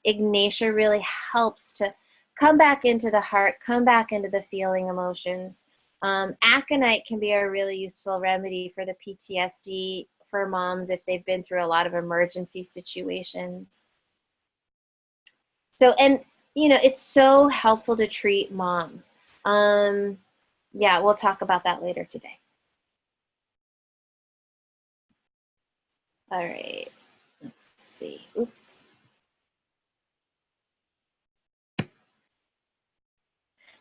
Ignatia really helps to come back into the heart, come back into the feeling emotions. Aconite can be a really useful remedy for the PTSD for moms if they've been through a lot of emergency situations. So, and, you know, it's so helpful to treat moms. Yeah, we'll talk about that later today. All right, let's see. Oops.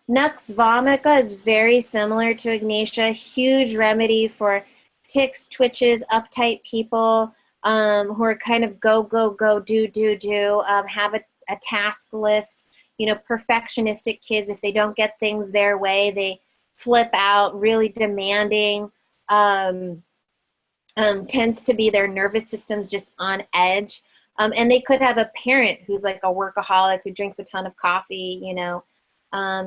Nux vomica is very similar to Ignatia, huge remedy for tics, twitches, uptight people who are kind of go, go, go, do, have a task list, you know, perfectionistic kids. If they don't get things their way, they flip out, really demanding, tends to be their nervous system's just on edge. And they could have a parent who's like a workaholic who drinks a ton of coffee, you know.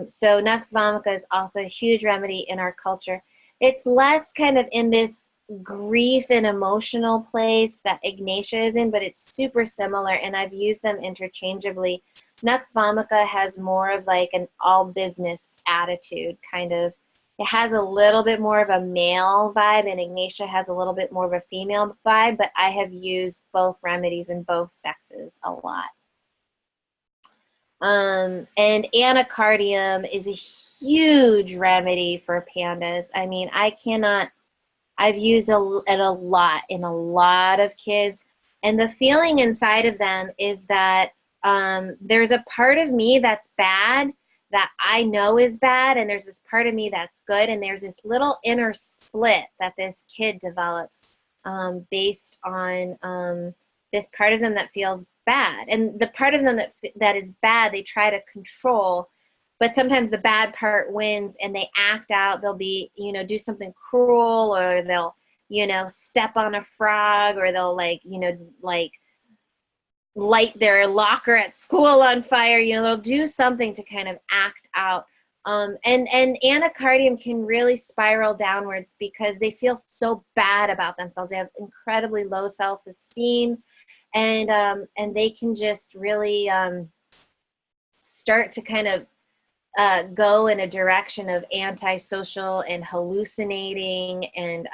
So Nux vomica is also a huge remedy in our culture. It's less kind of in this grief and emotional place that Ignatia is in, but it's super similar, and I've used them interchangeably. Nux vomica has more of like an all business attitude, kind of. It has a little bit more of a male vibe, and Ignatia has a little bit more of a female vibe, but I have used both remedies in both sexes a lot. And anacardium is a huge remedy for PANDAS. I mean, I've used it a lot in a lot of kids, and the feeling inside of them is that there's a part of me that's bad that I know is bad, and there's this part of me that's good, and there's this little inner split that this kid develops based on this part of them that feels bad. And the part of them that is bad, they try to control, but sometimes the bad part wins and they act out. They'll be, you know, do something cruel, or they'll, you know, step on a frog, or they'll like, you know, like light their locker at school on fire. You know, they'll do something to kind of act out. And anacardium can really spiral downwards because they feel so bad about themselves. They have incredibly low self-esteem, and they can just really start to kind of go in a direction of antisocial and hallucinating and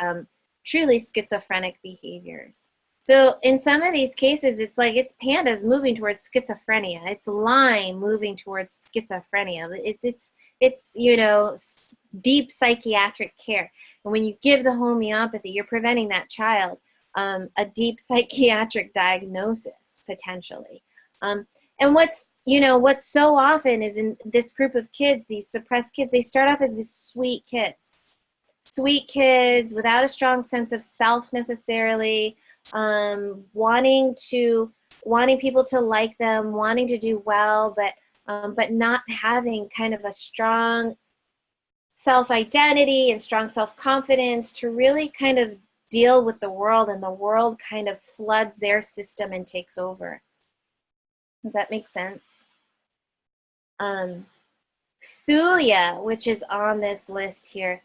truly schizophrenic behaviors. So in some of these cases, it's like it's pandas moving towards schizophrenia. It's Lyme moving towards schizophrenia. It's you know, deep psychiatric care. And when you give the homeopathy, you're preventing that child a deep psychiatric diagnosis potentially. And what's so often is in this group of kids, these suppressed kids, they start off as these sweet kids without a strong sense of self necessarily, wanting people to like them, wanting to do well, but not having kind of a strong self-identity and strong self-confidence to really kind of deal with the world, and the world kind of floods their system and takes over. Does that make sense? Thuya, which is on this list here,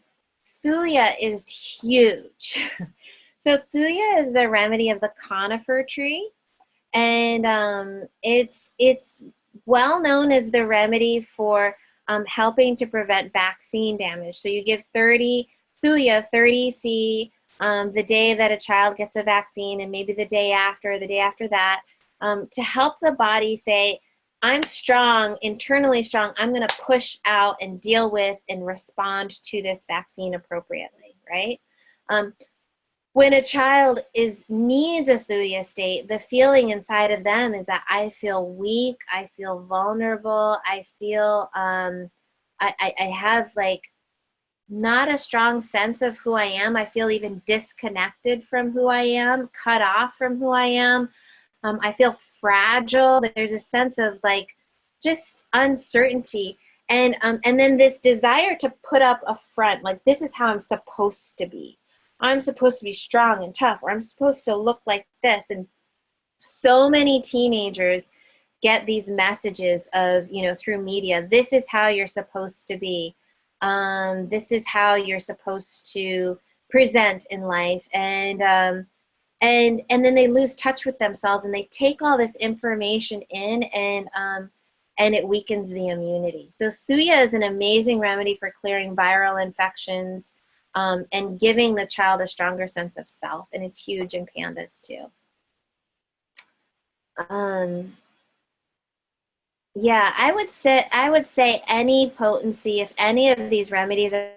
Thuya is huge. So Thuya is the remedy of the conifer tree, and it's well known as the remedy for helping to prevent vaccine damage. So you give 30 Thuya, 30C, the day that a child gets a vaccine, and maybe the day after, or the day after that, to help the body say, I'm strong, internally strong, I'm going to push out and deal with and respond to this vaccine appropriately, right? When a child needs a Thuya state, the feeling inside of them is that I feel weak, I feel vulnerable, I feel, I have like not a strong sense of who I am. I feel even disconnected from who I am, cut off from who I am. I feel fragile. There's a sense of like just uncertainty, and then this desire to put up a front, like this is how I'm supposed to be. I'm supposed to be strong and tough, or I'm supposed to look like this. And so many teenagers get these messages of, you know, through media, this is how you're supposed to be. This is how you're supposed to present in life. And then they lose touch with themselves, and they take all this information in, and it weakens the immunity. So Thuya is an amazing remedy for clearing viral infections, and giving the child a stronger sense of self, and it's huge in pandas too. Yeah, I would say any potency, if any of these remedies are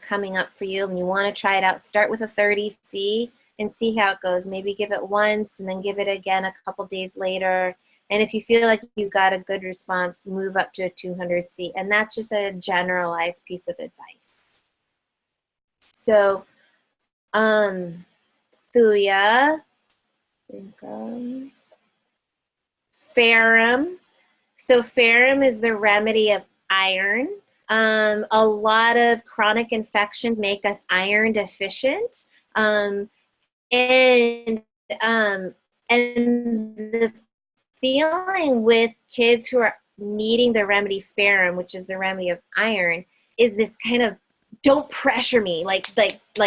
coming up for you and you want to try it out, start with a 30C and see how it goes. Maybe give it once and then give it again a couple days later. And if you feel like you got a good response, move up to a 200C. And that's just a generalized piece of advice. So, Thuya, ferrum. So ferrum is the remedy of iron. A lot of chronic infections make us iron deficient. And the feeling with kids who are needing the remedy ferrum, which is the remedy of iron, is this kind of don't pressure me, like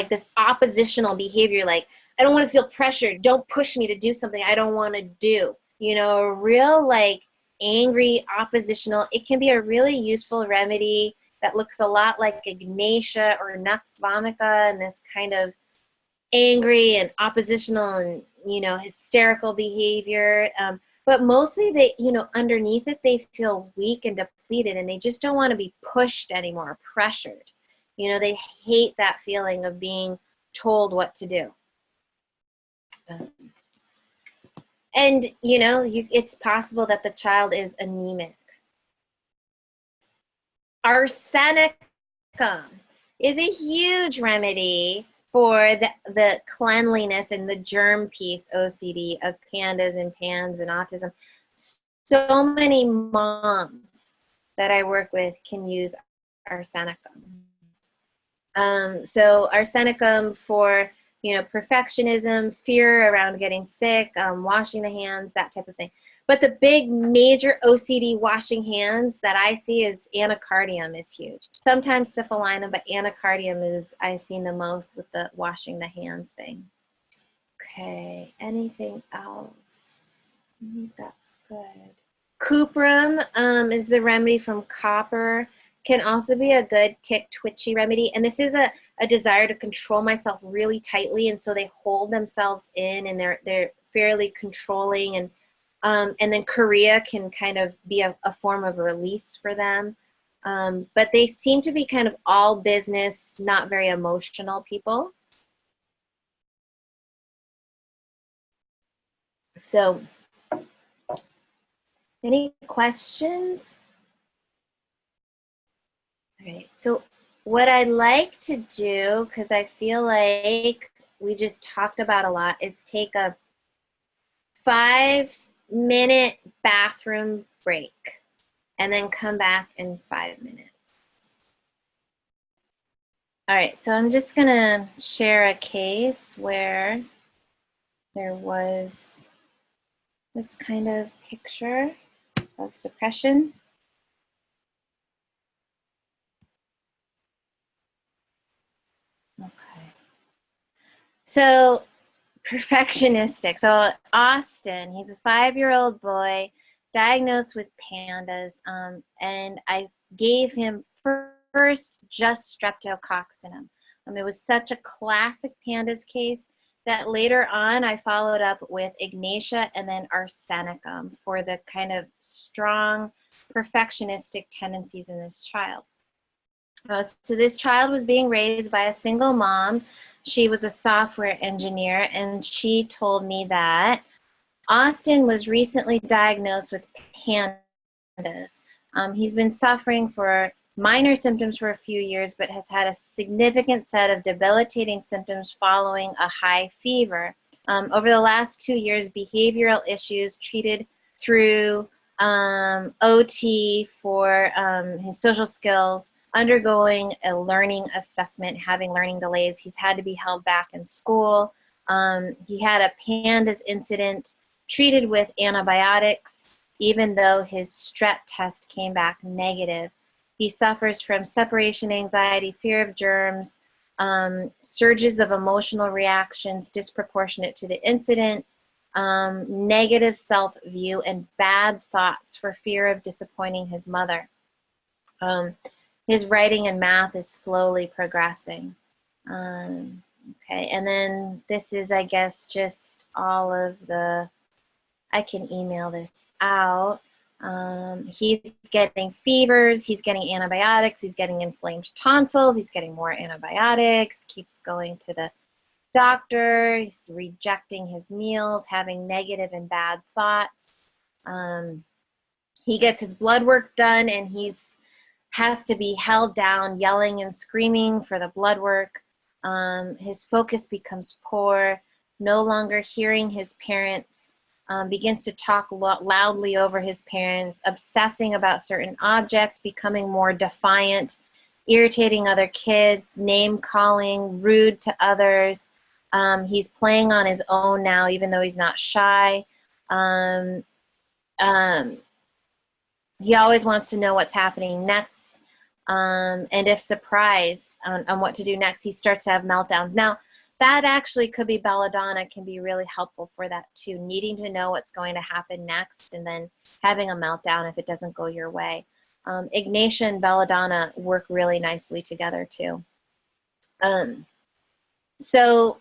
this oppositional behavior, like I don't want to feel pressured, don't push me to do something I don't want to do, you know, a real like angry oppositional. It can be a really useful remedy that looks a lot like Ignatia or Nux vomica, and this kind of angry and oppositional and, you know, hysterical behavior. But mostly they, you know, underneath it, they feel weak and depleted, and they just don't want to be pushed anymore, pressured. You know, they hate that feeling of being told what to do. And, you know, it's possible that the child is anemic. Arsenicum is a huge remedy for the cleanliness and the germ piece OCD of pandas and PANS and autism. So many moms that I work with can use arsenicum. So arsenicum for, you know, perfectionism, fear around getting sick, washing the hands, that type of thing. But the big major OCD washing hands that I see is anacardium is huge. Sometimes syphilinum, but anacardium is I've seen the most with the washing the hands thing. Okay, anything else? I think that's good. Cuprum is the remedy from copper. Can also be a good tick twitchy remedy. And this is a desire to control myself really tightly, and so they hold themselves in, and they're fairly controlling, and then chorea can kind of be a form of release for them. But they seem to be kind of all business, not very emotional people. So, any questions? All right, so what I'd like to do, because I feel like we just talked about a lot, is take a 5-minute bathroom break and then come back in 5 minutes. All right, so I'm just gonna share a case where there was this kind of picture of suppression. Okay. So perfectionistic. So Austin, he's a 5-year-old boy diagnosed with PANDAS, and I gave him first just streptococcinum. It was such a classic PANDAS case that later on I followed up with Ignatia and then arsenicum for the kind of strong perfectionistic tendencies in this child. So this child was being raised by a single mom. She was a software engineer, and she told me that Austin was recently diagnosed with PANDAS. He's been suffering for minor symptoms for a few years, but has had a significant set of debilitating symptoms following a high fever. Over the last 2 years, behavioral issues treated through OT for his social skills, undergoing a learning assessment, having learning delays. He's had to be held back in school. He had a PANDAS incident, treated with antibiotics, even though his strep test came back negative. He suffers from separation anxiety, fear of germs, surges of emotional reactions disproportionate to the incident, negative self-view, and bad thoughts for fear of disappointing his mother. His writing and math is slowly progressing. Okay, and then this is, I guess, just all of the, I can email this out. He's getting fevers, he's getting antibiotics, he's getting inflamed tonsils, he's getting more antibiotics, keeps going to the doctor, he's rejecting his meals, having negative and bad thoughts. He gets his blood work done, and has to be held down, yelling and screaming for the blood work. His focus becomes poor, no longer hearing his parents, begins to talk loudly over his parents, obsessing about certain objects, becoming more defiant, irritating other kids, name calling, rude to others. He's playing on his own now, even though he's not shy. He always wants to know what's happening next. And if surprised on what to do next, he starts to have meltdowns. Now, that actually could be belladonna, can be really helpful for that too, needing to know what's going to happen next and then having a meltdown if it doesn't go your way. Ignatia and belladonna work really nicely together too. So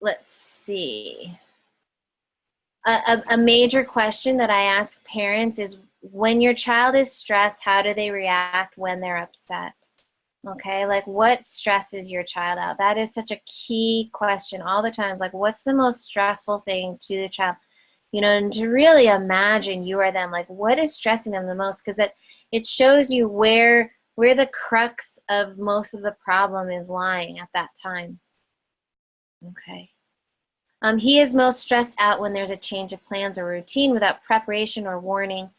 let's see. A major question that I ask parents is, when your child is stressed, how do they react when they're upset? Okay, like what stresses your child out? That is such a key question all the time. Like, what's the most stressful thing to the child? You know, and to really imagine you are them, like what is stressing them the most? Because it shows you where the crux of most of the problem is lying at that time. Okay. He is most stressed out when there's a change of plans or routine without preparation or warning.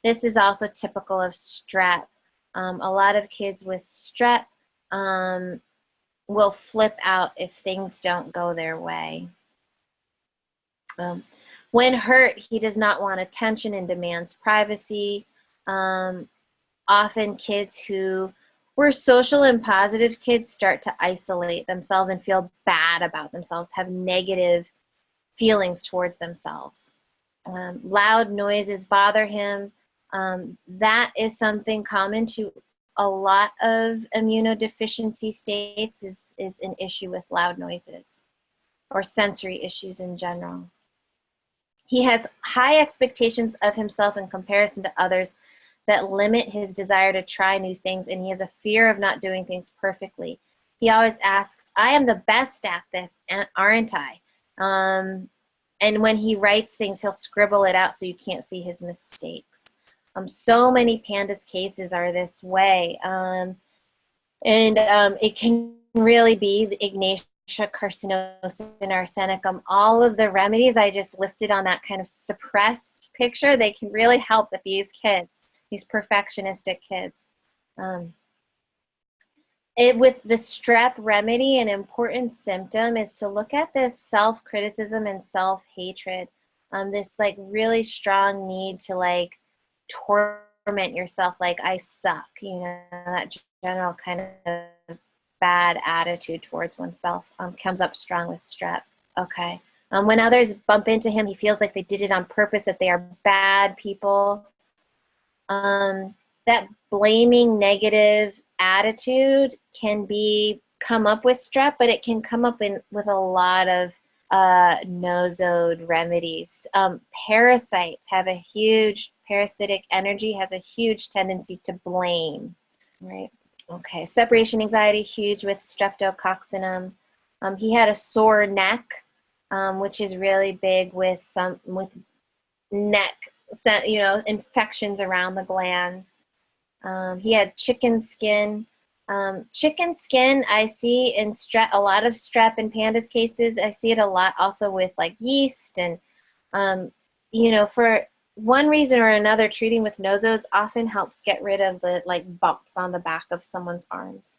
This is also typical of strep. A lot of kids with strep will flip out if things don't go their way. When hurt, he does not want attention and demands privacy. Often kids who were social and positive kids start to isolate themselves and feel bad about themselves, have negative feelings towards themselves. Loud noises bother him. That is something common to a lot of immunodeficiency states, is an issue with loud noises or sensory issues in general. He has high expectations of himself in comparison to others that limit his desire to try new things, and he has a fear of not doing things perfectly. He always asks, I am the best at this, aren't I? And when he writes things, he'll scribble it out so you can't see his mistakes. So many PANDAS cases are this way. It can really be the Ignatia carcinosis and arsenicum. All of the remedies I just listed on that kind of suppressed picture, they can really help with these kids, these perfectionistic kids. With the strep remedy, an important symptom is to look at this self-criticism and self-hatred. This like really strong need to like torment yourself, like I suck, you know, that general kind of bad attitude towards oneself comes up strong with strep. Okay. When others bump into him, he feels like they did it on purpose, that they are bad people. That blaming negative attitude can come up with strep, but it can come up with a lot of nosode remedies. Parasites have a huge, parasitic energy has a huge tendency to blame, right? Okay, separation anxiety, huge with streptococcinum. He had a sore neck, which is really big with neck, you know, infections around the glands. He had chicken skin. Chicken skin, I see in a lot of strep and PANDAS cases. I see it a lot also with like yeast, and you know, for one reason or another, treating with nosodes often helps get rid of the like bumps on the back of someone's arms.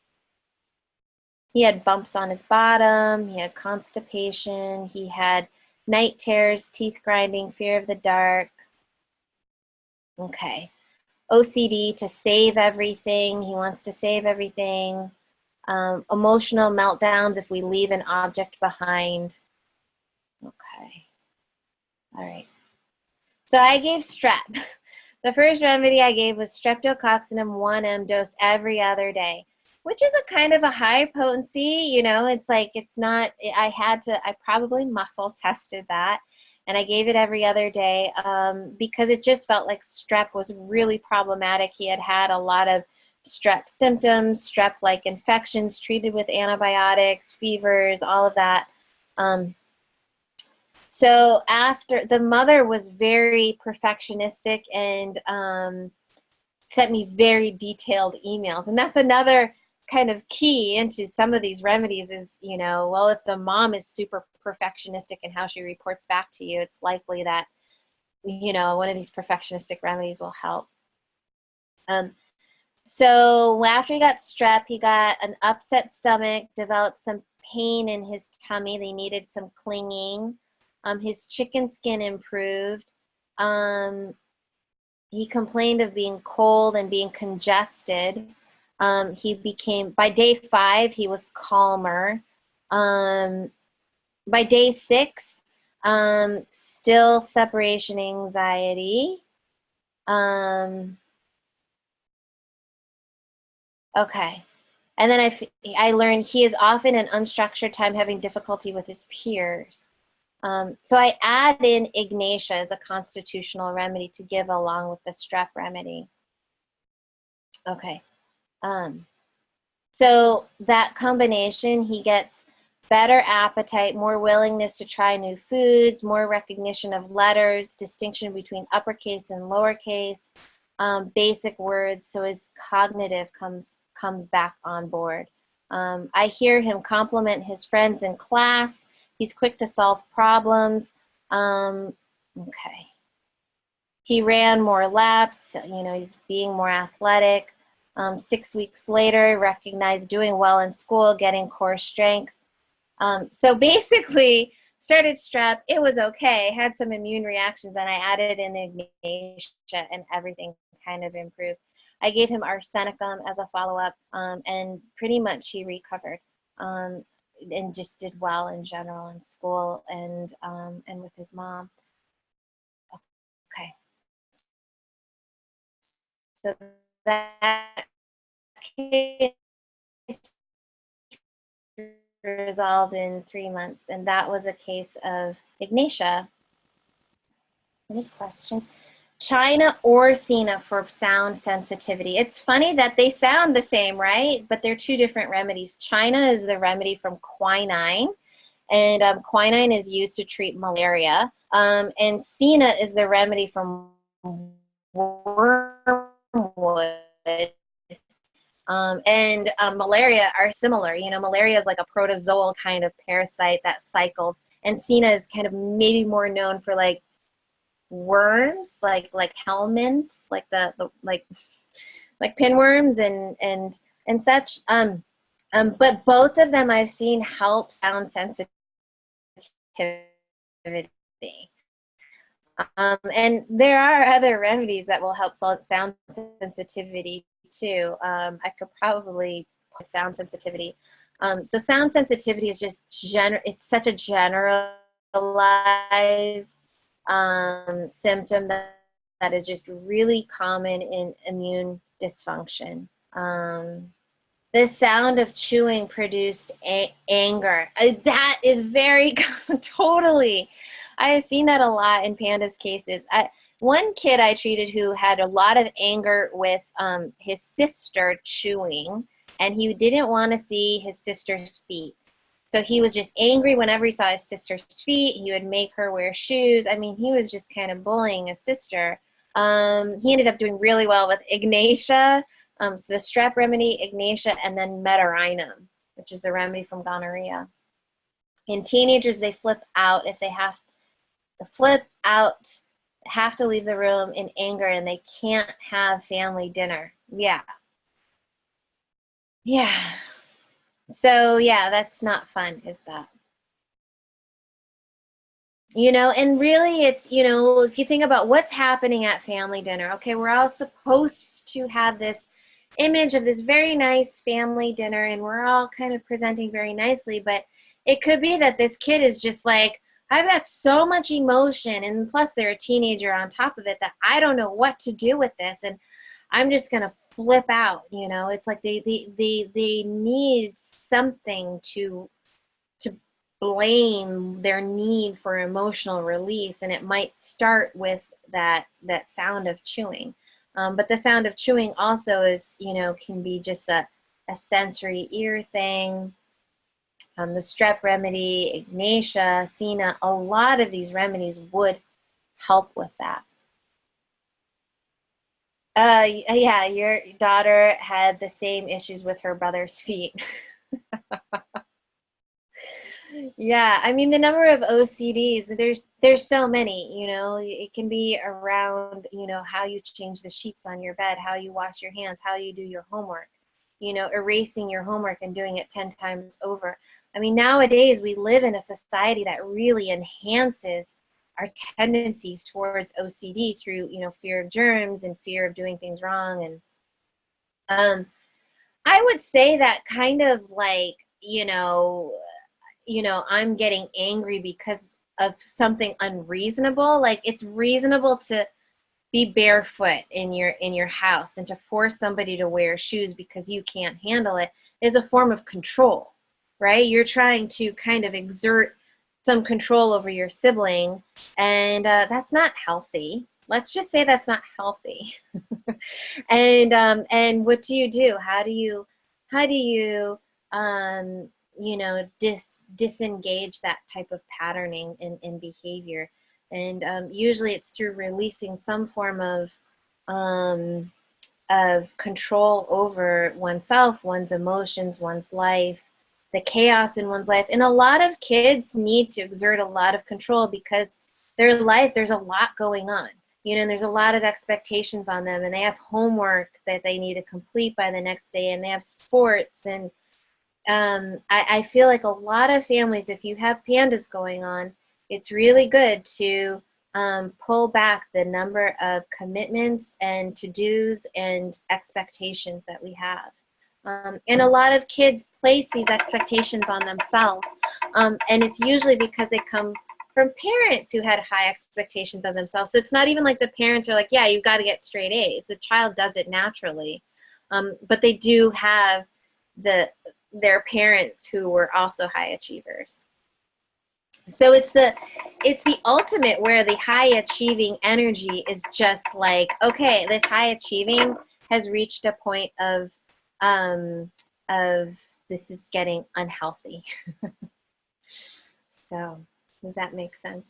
He had bumps on his bottom. He had constipation. He had night terrors, teeth grinding, fear of the dark. Okay. OCD, to save everything. He wants to save everything. Emotional meltdowns if we leave an object behind. Okay. All right. So I gave strep. The first remedy I gave was streptococcinum 1M dosed every other day, which is a kind of a high potency, you know, it's like, it's not, I probably muscle tested that, and I gave it every other day because it just felt like strep was really problematic. He had had a lot of strep symptoms, strep-like infections treated with antibiotics, fevers, all of that. So after, the mother was very perfectionistic and sent me very detailed emails. And that's another kind of key into some of these remedies is, you know, well, if the mom is super perfectionistic in how she reports back to you, it's likely that, you know, one of these perfectionistic remedies will help. So after he got strep, he got an upset stomach, developed some pain in his tummy. They needed some clinging. His chicken skin improved. He complained of being cold and being congested. He became, by day 5, he was calmer. By day 6, still separation anxiety. Okay. And then I learned he is often in unstructured time having difficulty with his peers. So I add in Ignatia as a constitutional remedy to give along with the strep remedy. Okay. So that combination, he gets better appetite, more willingness to try new foods, more recognition of letters, distinction between uppercase and lowercase, basic words, so his cognitive comes back on board. I hear him compliment his friends in class. He's quick to solve problems. Okay. He ran more laps, you know, he's being more athletic. 6 weeks later, recognized doing well in school, getting core strength. So basically, started strep. It was okay. Had some immune reactions, and I added in Ignatia, and everything kind of improved. I gave him arsenicum as a follow-up, and pretty much he recovered, and just did well in general in school and with his mom. Okay, so that case resolved in 3 months, and that was a case of Ignatia. Any questions? China or Sina for sound sensitivity. It's funny that they sound the same, right? But they're two different remedies. China is the remedy from quinine, and quinine is used to treat malaria. And Sina is the remedy from wormwood. Malaria are similar. You know, malaria is like a protozoal kind of parasite that cycles. And Sina is kind of maybe more known for like worms, like helminths, like the like pinworms and such. But both of them I've seen help sound sensitivity. And there are other remedies that will help sound sensitivity too. I could probably put sound sensitivity. So sound sensitivity is just it's such a generalized symptom that is just really common in immune dysfunction. The sound of chewing produced anger. That is very totally. I have seen that a lot in PANDAS cases. One kid I treated who had a lot of anger with his sister chewing, and he didn't want to see his sister's feet. So he was just angry whenever he saw his sister's feet. He would make her wear shoes. I mean, he was just kind of bullying his sister. He ended up doing really well with Ignatia. So the strep remedy, Ignatia, and then Meterinum, which is the remedy from gonorrhea. In teenagers, they flip out if they have to leave the room in anger, and they can't have family dinner. Yeah. So yeah, that's not fun, is that? You know, and really it's, you know, if you think about what's happening at family dinner, okay, we're all supposed to have this image of this very nice family dinner, and we're all kind of presenting very nicely, but it could be that this kid is just like, I've got so much emotion, and plus they're a teenager on top of it, that I don't know what to do with this, and I'm just gonna flip out. You know, it's like they need something to blame their need for emotional release, and it might start with that sound of chewing. But the sound of chewing also is, you know, can be just a sensory ear thing. The strep remedy, Ignatia, Sina, a lot of these remedies would help with that. Yeah, your daughter had the same issues with her brother's feet. Yeah, I mean, the number of OCDs, there's so many, you know. It can be around, you know, how you change the sheets on your bed, how you wash your hands, how you do your homework, you know, erasing your homework and doing it 10 times over. I mean, nowadays we live in a society that really enhances our tendencies towards OCD through, you know, fear of germs and fear of doing things wrong. And I would say that kind of like, I'm getting angry because of something unreasonable. Like, it's reasonable to be barefoot in your house, and to force somebody to wear shoes because you can't handle it is a form of control, right? You're trying to kind of exert some control over your sibling, and that's not healthy. Let's just say that's not healthy. And what do you do? How do you disengage that type of patterning in behavior? And usually it's through releasing some form of control over oneself, one's emotions, one's life, the chaos in one's life. And a lot of kids need to exert a lot of control because their life, there's a lot going on. You know, there's a lot of expectations on them, and they have homework that they need to complete by the next day, and they have sports, and I feel like a lot of families, if you have PANDAS going on, it's really good to pull back the number of commitments and to-dos and expectations that we have. And a lot of kids place these expectations on themselves, and it's usually because they come from parents who had high expectations of themselves. So it's not even like the parents are like, yeah, you've got to get straight A's. The child does it naturally, but they do have their parents who were also high achievers. So it's the ultimate where the high achieving energy is just like, okay, this high achieving has reached a point of this is getting unhealthy. So does that make sense?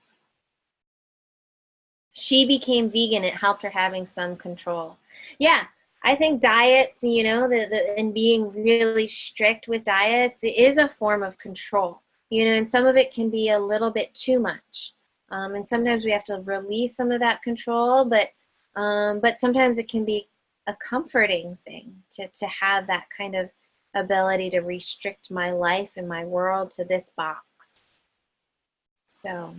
She became vegan. It helped her having some control. Yeah, I think diets, you know, and being really strict with diets is a form of control, you know, and some of it can be a little bit too much. And sometimes we have to release some of that control, but sometimes it can be a comforting thing to have that kind of ability to restrict my life and my world to this box. So,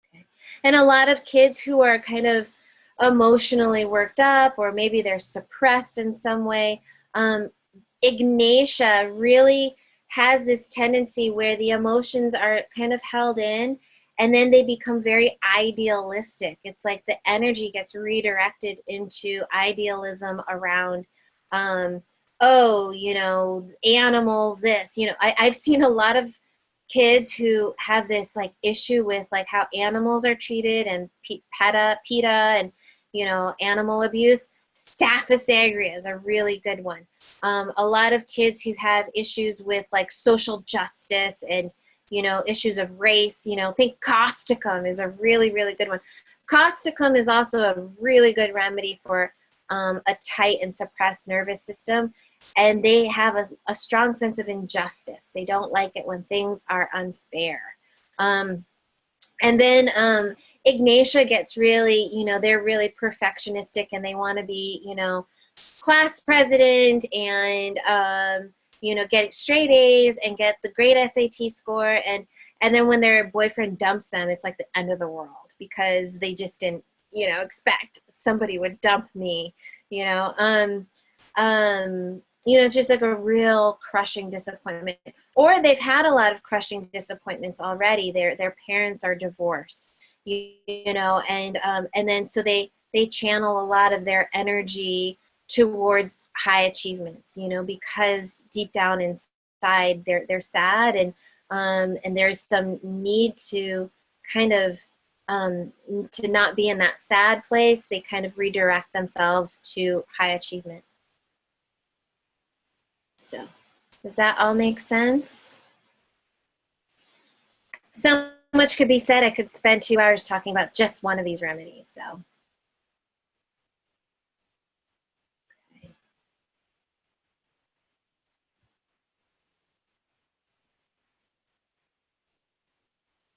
okay. And a lot of kids who are kind of emotionally worked up, or maybe they're suppressed in some way, Ignatia really has this tendency where the emotions are kind of held in, and then they become very idealistic. It's like the energy gets redirected into idealism around, oh, you know, animals, this, you know, I've seen a lot of kids who have this like issue with like how animals are treated and PETA and, you know, animal abuse. Staphylos aureus is a really good one. A lot of kids who have issues with like social justice and, you know, issues of race, you know, think causticum is a really, really good one. Causticum is also a really good remedy for a tight and suppressed nervous system. And they have a strong sense of injustice. They don't like it when things are unfair. And then Ignatia gets really, you know, they're really perfectionistic and they want to be, you know, class president and, you know, get straight A's and get the great SAT score. And then when their boyfriend dumps them, it's like the end of the world because they just didn't, you know, expect somebody would dump me, you know. You know, it's just like a real crushing disappointment. Or they've had a lot of crushing disappointments already. Their parents are divorced, you know, and then so they channel a lot of their energy towards high achievements, you know, because deep down inside they're sad and there's some need to kind of to not be in that sad place. They kind of redirect themselves to high achievement. So, does that all make sense? So much could be said. I could spend 2 hours talking about just one of these remedies. So,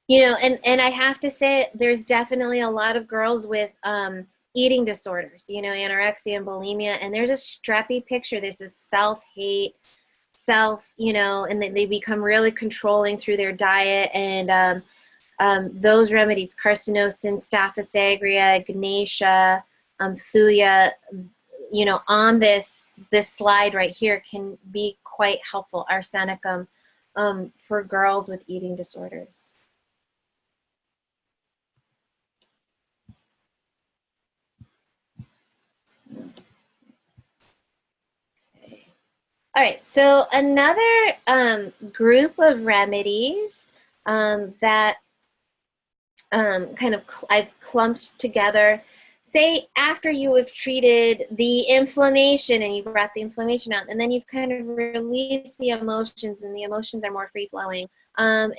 you know, and I have to say, there's definitely a lot of girls with eating disorders, you know, anorexia and bulimia, and there's a strappy picture. This is self-hate, you know, and they become really controlling through their diet. And those remedies, carcinosin, Staphylos aureus, Ignatia, Thuya, you know, on this slide right here can be quite helpful. Arsenicum for girls with eating disorders. All right, so another group of remedies that kind of I've clumped together. Say after you have treated the inflammation and you brought the inflammation out, and then you've kind of released the emotions and the emotions are more free-flowing,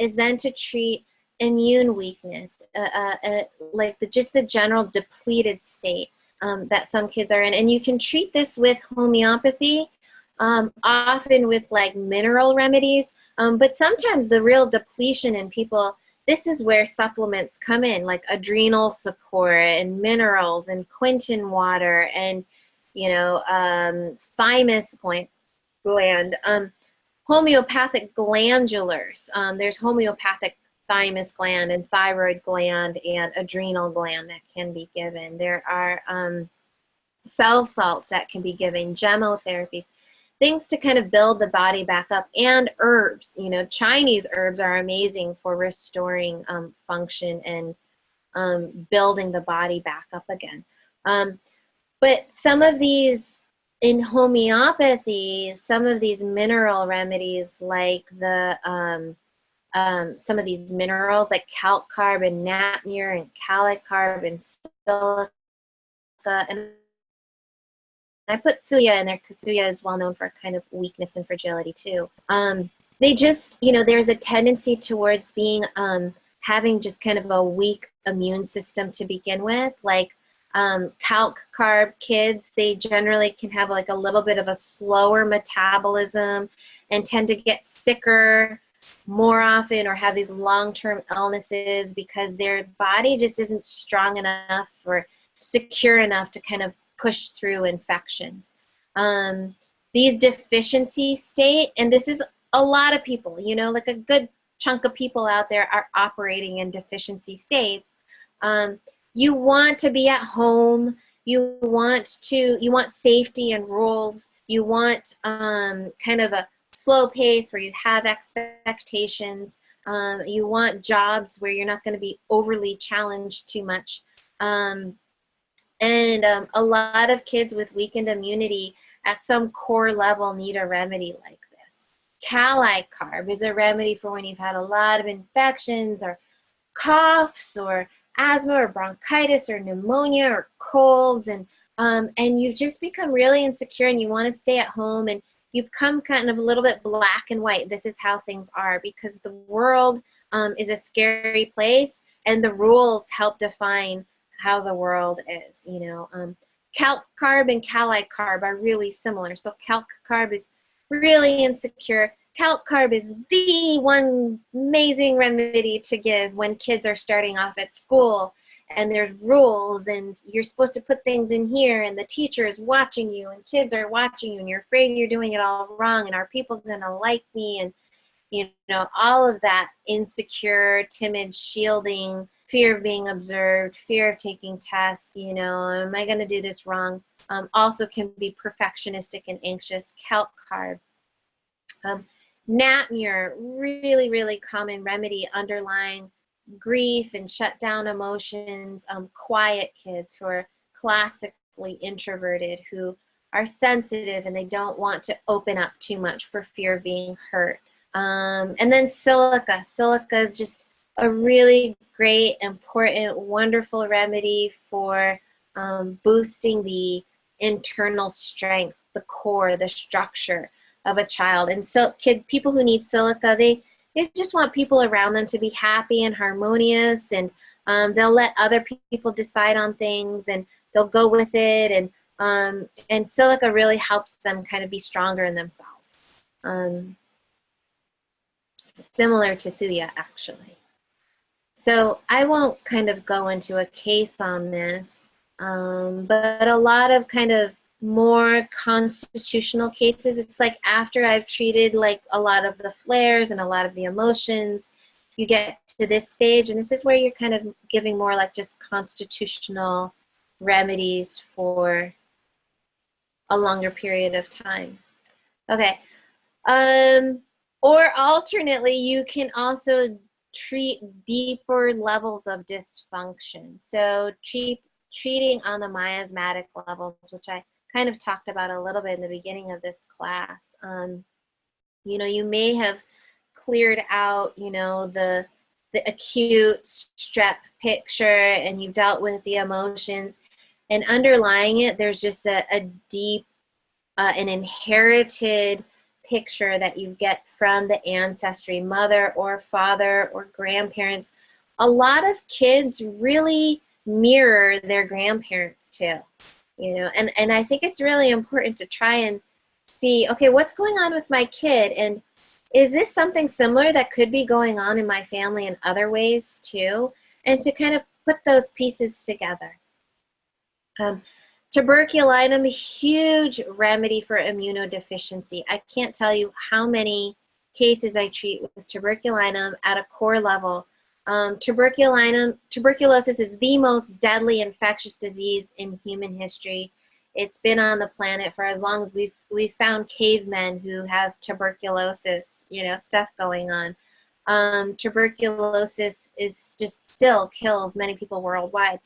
is then to treat immune weakness, like just the general depleted state that some kids are in. And you can treat this with homeopathy, often with like mineral remedies, but sometimes the real depletion in people, this is where supplements come in, like adrenal support and minerals and Quinton water and, you know, thymus point. gland. Homeopathic glandulars. There's homeopathic thymus gland and thyroid gland and adrenal gland that can be given. There are cell salts that can be given, chemotherapies, things to kind of build the body back up, and herbs. You know, Chinese herbs are amazing for restoring function and building the body back up again. But some of these, in homeopathy, some of these mineral remedies, like some of these minerals like calc carb and natmur and calicarb and silica, and I put thuya in there because thuya is well known for kind of weakness and fragility too. They just, you know, there's a tendency towards being, having just kind of a weak immune system to begin with. Like calc carb kids, they generally can have like a little bit of a slower metabolism and tend to get sicker more often or have these long-term illnesses because their body just isn't strong enough or secure enough to kind of push through infections. These deficiency state, and this is a lot of people, you know, like a good chunk of people out there are operating in deficiency states. You want to be at home. You want safety and rules. You want kind of a slow pace where you have expectations. You want jobs where you're not going to be overly challenged too much. And a lot of kids with weakened immunity at some core level need a remedy like this. Calicarb is a remedy for when you've had a lot of infections or coughs or asthma or bronchitis or pneumonia or colds, and you've just become really insecure and you want to stay at home and you become kind of a little bit black and white. This is how things are because the world is a scary place and the rules help define how the world is, you know. Calc carb and calicarb are really similar. So calc carb is really insecure. Calc carb is the one amazing remedy to give when kids are starting off at school and there's rules and you're supposed to put things in here and the teacher is watching you and kids are watching you and you're afraid you're doing it all wrong and are people gonna like me, and you know, all of that insecure, timid, shielding, fear of being observed, fear of taking tests, you know, am I going to do this wrong? Also can be perfectionistic and anxious. Calc carb. Natmur, really, really common remedy underlying grief and shut down emotions. Quiet kids who are classically introverted, who are sensitive and they don't want to open up too much for fear of being hurt. And then silica. Silica is just a really great, important, wonderful remedy for boosting the internal strength, the core, the structure of a child. And so people who need silica, they just want people around them to be happy and harmonious, and they'll let other people decide on things and they'll go with it, and silica really helps them kind of be stronger in themselves. Similar to thuya, actually. So I won't kind of go into a case on this, but a lot of kind of more constitutional cases, it's like after I've treated like a lot of the flares and a lot of the emotions, you get to this stage, and this is where you're kind of giving more like just constitutional remedies for a longer period of time. Okay. Or alternately, you can also treat deeper levels of dysfunction. So treating on the miasmatic levels, which I kind of talked about a little bit in the beginning of this class. You know, you may have cleared out, you know, the acute strep picture, and you've dealt with the emotions, and underlying it, there's just a deep, an inherited picture that you get from the ancestry, mother or father or grandparents. A lot of kids really mirror their grandparents too, you know, and I think it's really important to try and see, okay, what's going on with my kid, and is this something similar that could be going on in my family in other ways too, and to kind of put those pieces together. Tuberculinum, huge remedy for immunodeficiency. I can't tell you how many cases I treat with tuberculinum at a core level. Tuberculosis is the most deadly infectious disease in human history. It's been on the planet for as long as we've found cavemen who have tuberculosis, you know, stuff going on. Tuberculosis is just still kills many people worldwide.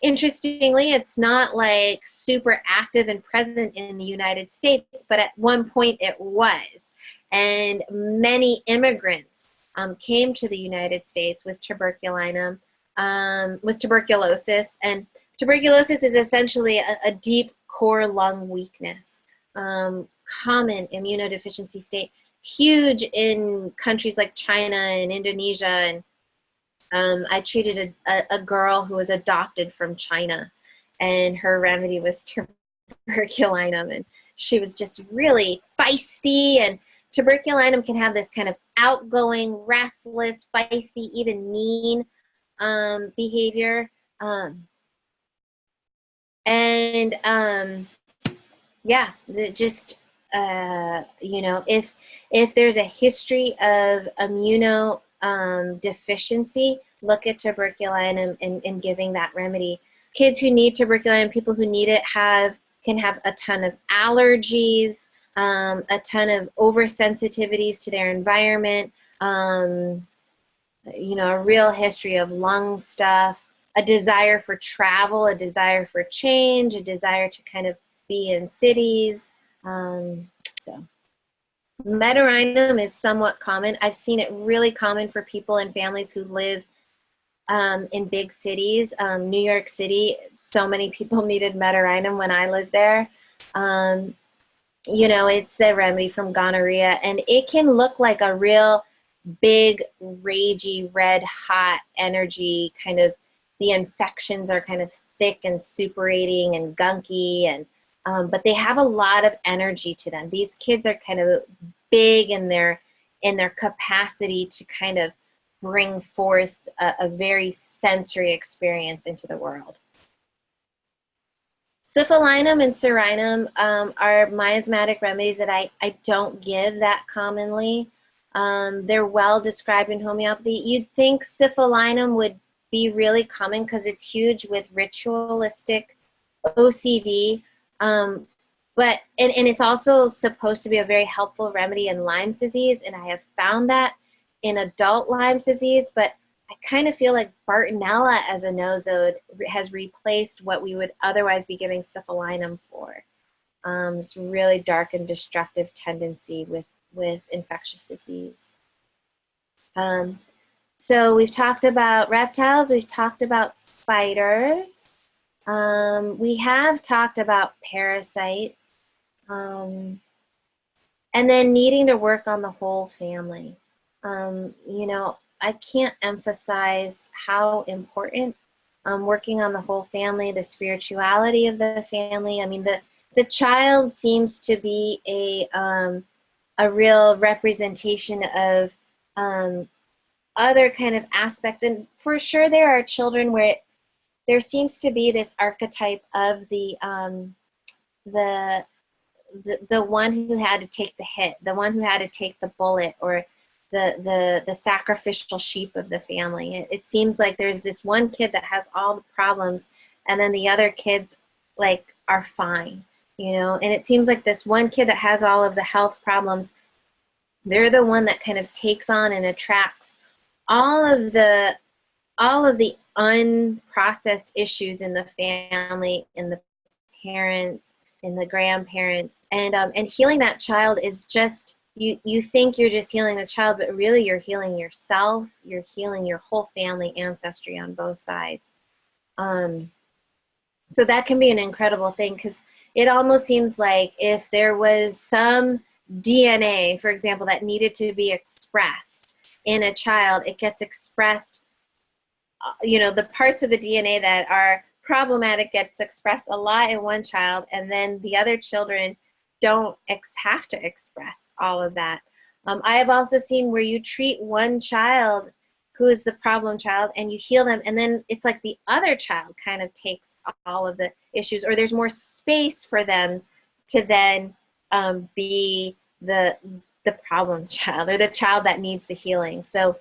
Interestingly, it's not like super active and present in the United States, but at one point it was. And many immigrants came to the United States with tuberculinum, with tuberculosis. And tuberculosis is essentially a deep core lung weakness, common immunodeficiency state, huge in countries like China and Indonesia. And I treated a girl who was adopted from China, and her remedy was tuberculinum, and she was just really feisty. And tuberculinum can have this kind of outgoing, restless, feisty, even mean behavior. Yeah, just you know, if there's a history of immuno deficiency, look at tuberculinum and giving that remedy. Kids who need tuberculinum, people who need it, can have a ton of allergies, a ton of oversensitivities to their environment, you know, a real history of lung stuff, a desire for travel, a desire for change, a desire to kind of be in cities. So Metarhinum is somewhat common. I've seen it really common for people and families who live in big cities. New York City, so many people needed Metarhinum when I lived there. You know, it's a remedy from gonorrhea, and it can look like a real big, ragey, red hot energy, kind of, the infections are kind of thick and suppurating and gunky, and but they have a lot of energy to them. These kids are kind of big in their capacity to kind of bring forth a very sensory experience into the world. Syphilinum and Serinum are miasmatic remedies that I don't give that commonly. They're well described in homeopathy. You'd think syphilinum would be really common because it's huge with ritualistic OCD. But it's also supposed to be a very helpful remedy in Lyme's disease, and I have found that in adult Lyme's disease, but I kind of feel like Bartonella as a nosode has replaced what we would otherwise be giving syphilinum for. This really dark and destructive tendency with infectious disease. So we've talked about reptiles, we've talked about spiders, we have talked about parasites, and then needing to work on the whole family. You know, I can't emphasize how important working on the whole family, the spirituality of the family. I mean, the child seems to be a real representation of other kind of aspects. And for sure there are children where there seems to be this archetype of the one who had to take the hit, the one who had to take the bullet, or the sacrificial sheep of the family. It seems like there's this one kid that has all the problems, and then the other kids like are fine, you know. And it seems like this one kid that has all of the health problems, they're the one that kind of takes on and attracts all of the unprocessed issues in the family, in the parents, in the grandparents, and healing that child is just, you think you're just healing the child, but really you're healing yourself, you're healing your whole family ancestry on both sides. So that can be an incredible thing, because it almost seems like if there was some DNA, for example, that needed to be expressed in a child, it gets expressed, you know, the parts of the DNA that are problematic gets expressed a lot in one child, and then the other children don't have to express all of that. I have also seen where you treat one child who is the problem child, and you heal them, and then it's like the other child kind of takes all of the issues, or there's more space for them to then be the problem child, or the child that needs the healing. So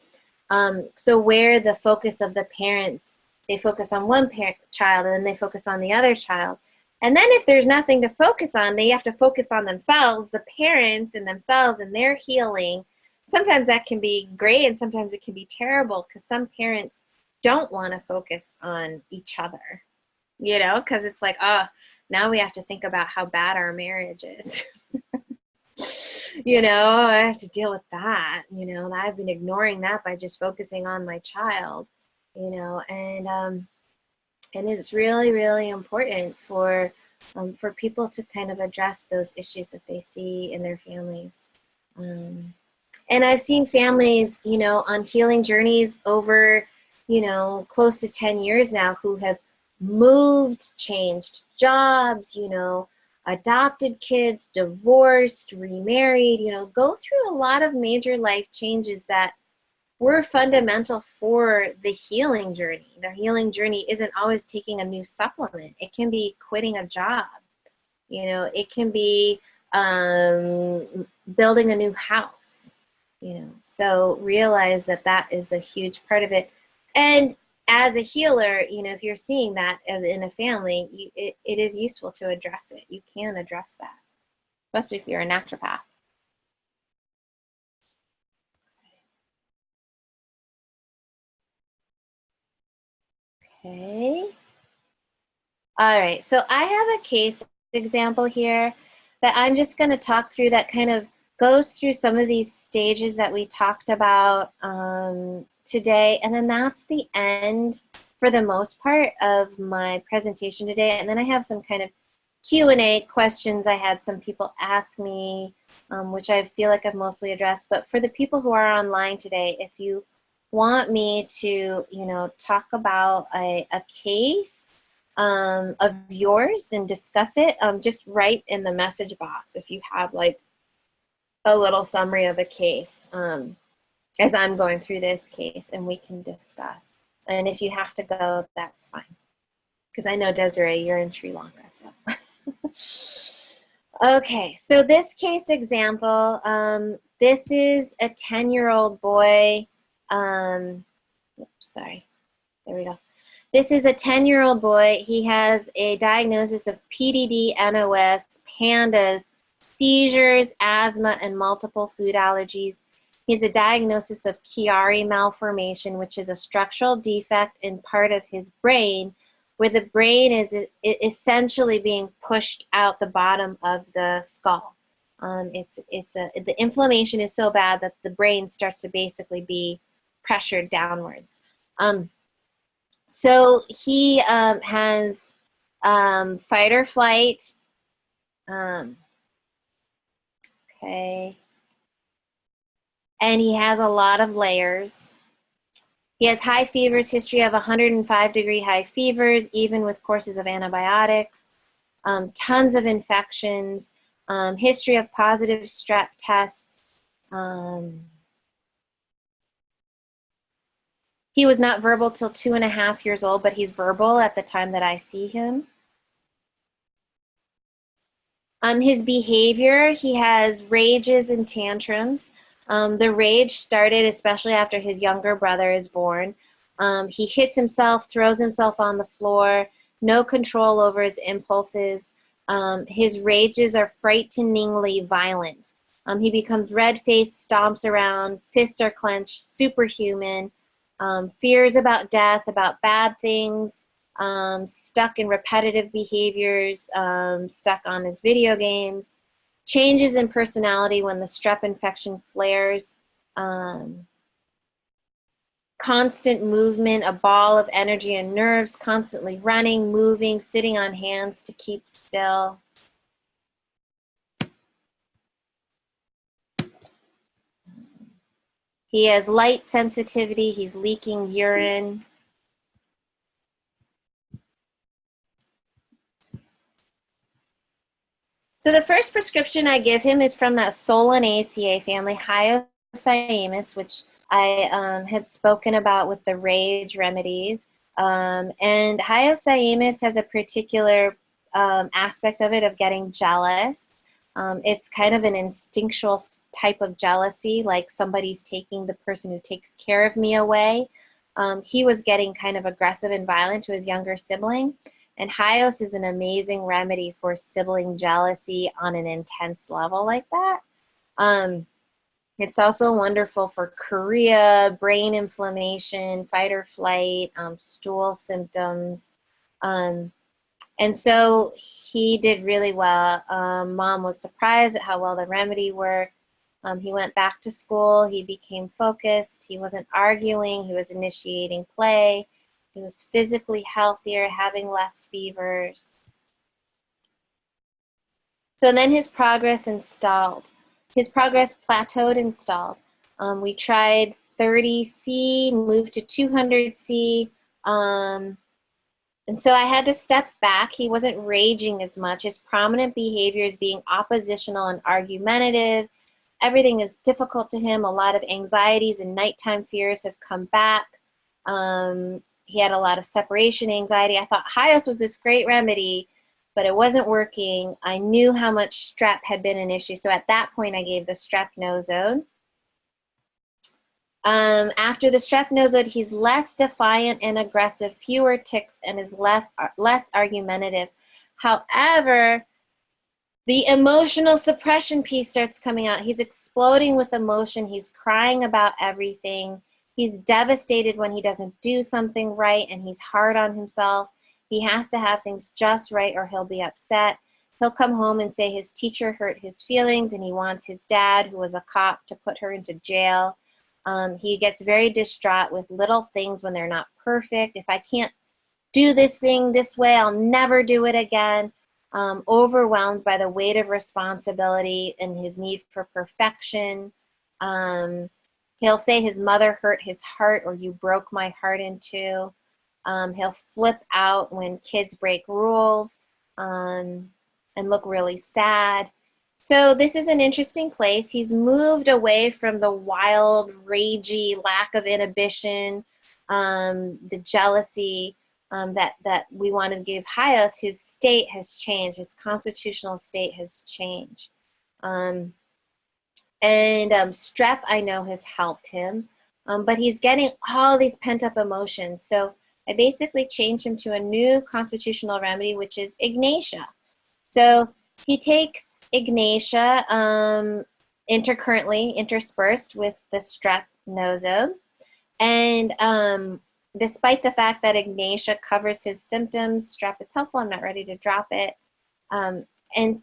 so where the focus of the parents, they focus on one child and then they focus on the other child. And then if there's nothing to focus on, they have to focus on themselves, the parents and themselves and their healing. Sometimes that can be great and sometimes it can be terrible, because some parents don't want to focus on each other, you know, because it's like, oh, now we have to think about how bad our marriage is. You know, I have to deal with that, you know, and I've been ignoring that by just focusing on my child, you know, and it's really, really important for people to kind of address those issues that they see in their families. And I've seen families, you know, on healing journeys over, you know, close to 10 years now, who have moved, changed jobs, you know, adopted kids, divorced, remarried, you know, go through a lot of major life changes that were fundamental for the healing journey. The healing journey isn't always taking a new supplement. It can be quitting a job. You know, it can be building a new house, you know. So realize that that is a huge part of it. And as a healer, you know, if you're seeing that as in a family, it is useful to address it. You can address that, especially if you're a naturopath. Okay. All right. So I have a case example here that I'm just going to talk through that kind of goes through some of these stages that we talked about today. And then that's the end, for the most part, of my presentation today. And then I have some kind of Q&A questions I had some people ask me, which I feel like I've mostly addressed. But for the people who are online today, if you want me to, you know, talk about a case of yours and discuss it, just write in the message box if you have like a little summary of a case as I'm going through this case, and we can discuss. And if you have to go, that's fine, because I know, Desiree, you're in Sri Lanka. So okay, so this case example, this is a 10-year-old boy. Oops, sorry, there we go. This is a 10-year-old boy. He has a diagnosis of PDD, NOS, PANDAS, seizures, asthma, and multiple food allergies. He has a diagnosis of Chiari malformation, which is a structural defect in part of his brain, where the brain is essentially being pushed out the bottom of the skull. The inflammation is so bad that the brain starts to basically be pressured downwards. So he has fight or flight. Okay. And he has a lot of layers. He has high fevers, history of 105-degree high fevers, even with courses of antibiotics, tons of infections, history of positive strep tests. He was not verbal till 2.5 years old, but he's verbal at the time that I see him. His behavior, he has rages and tantrums. The rage started especially after his younger brother is born. He hits himself, throws himself on the floor, no control over his impulses. His rages are frighteningly violent. He becomes red-faced, stomps around, fists are clenched, superhuman, fears about death, about bad things, stuck in repetitive behaviors, stuck on his video games, changes in personality when the strep infection flares, constant movement, a ball of energy and nerves, constantly running, moving, sitting on hands to keep still. He has light sensitivity, he's leaking urine. So the first prescription I give him is from that Solanaceae family, Hyoscyamus, which I had spoken about with the rage remedies. And hyoscyamus has a particular aspect of it of getting jealous. It's kind of an instinctual type of jealousy, like somebody's taking the person who takes care of me away. He was getting kind of aggressive and violent to his younger sibling. And Hyos is an amazing remedy for sibling jealousy on an intense level like that. It's also wonderful for chorea, brain inflammation, fight or flight, stool symptoms. And so he did really well. Mom was surprised at how well the remedy worked. He went back to school. He became focused. He wasn't arguing. He was initiating play. He was physically healthier, having less fevers. So then his progress installed. His progress plateaued and stalled. We tried 30C, moved to 200C. And so I had to step back. He wasn't raging as much. His prominent behaviors being oppositional and argumentative. Everything is difficult to him. A lot of anxieties and nighttime fears have come back. He had a lot of separation anxiety. I thought Hyos was this great remedy, but it wasn't working. I knew how much strep had been an issue. So at that point, I gave the strep nosode. After the strep nosode, he's less defiant and aggressive, fewer tics, and is less argumentative. However, the emotional suppression piece starts coming out. He's exploding with emotion. He's crying about everything. He's devastated when he doesn't do something right, and he's hard on himself. He has to have things just right or he'll be upset. He'll come home and say his teacher hurt his feelings and he wants his dad, who was a cop, to put her into jail. He gets very distraught with little things when they're not perfect. If I can't do this thing this way, I'll never do it again. Overwhelmed by the weight of responsibility and his need for perfection. He'll say his mother hurt his heart, or you broke my heart in two. He'll flip out when kids break rules and look really sad. So this is an interesting place. He's moved away from the wild, ragey, lack of inhibition, the jealousy that we want to give Hyos. His state has changed. His constitutional state has changed. Strep, I know, has helped him. But he's getting all these pent-up emotions. So I basically changed him to a new constitutional remedy, which is Ignatia. So he takes Ignatia intercurrently interspersed with the strep nosode. And despite the fact that Ignatia covers his symptoms, strep is helpful. I'm not ready to drop it. And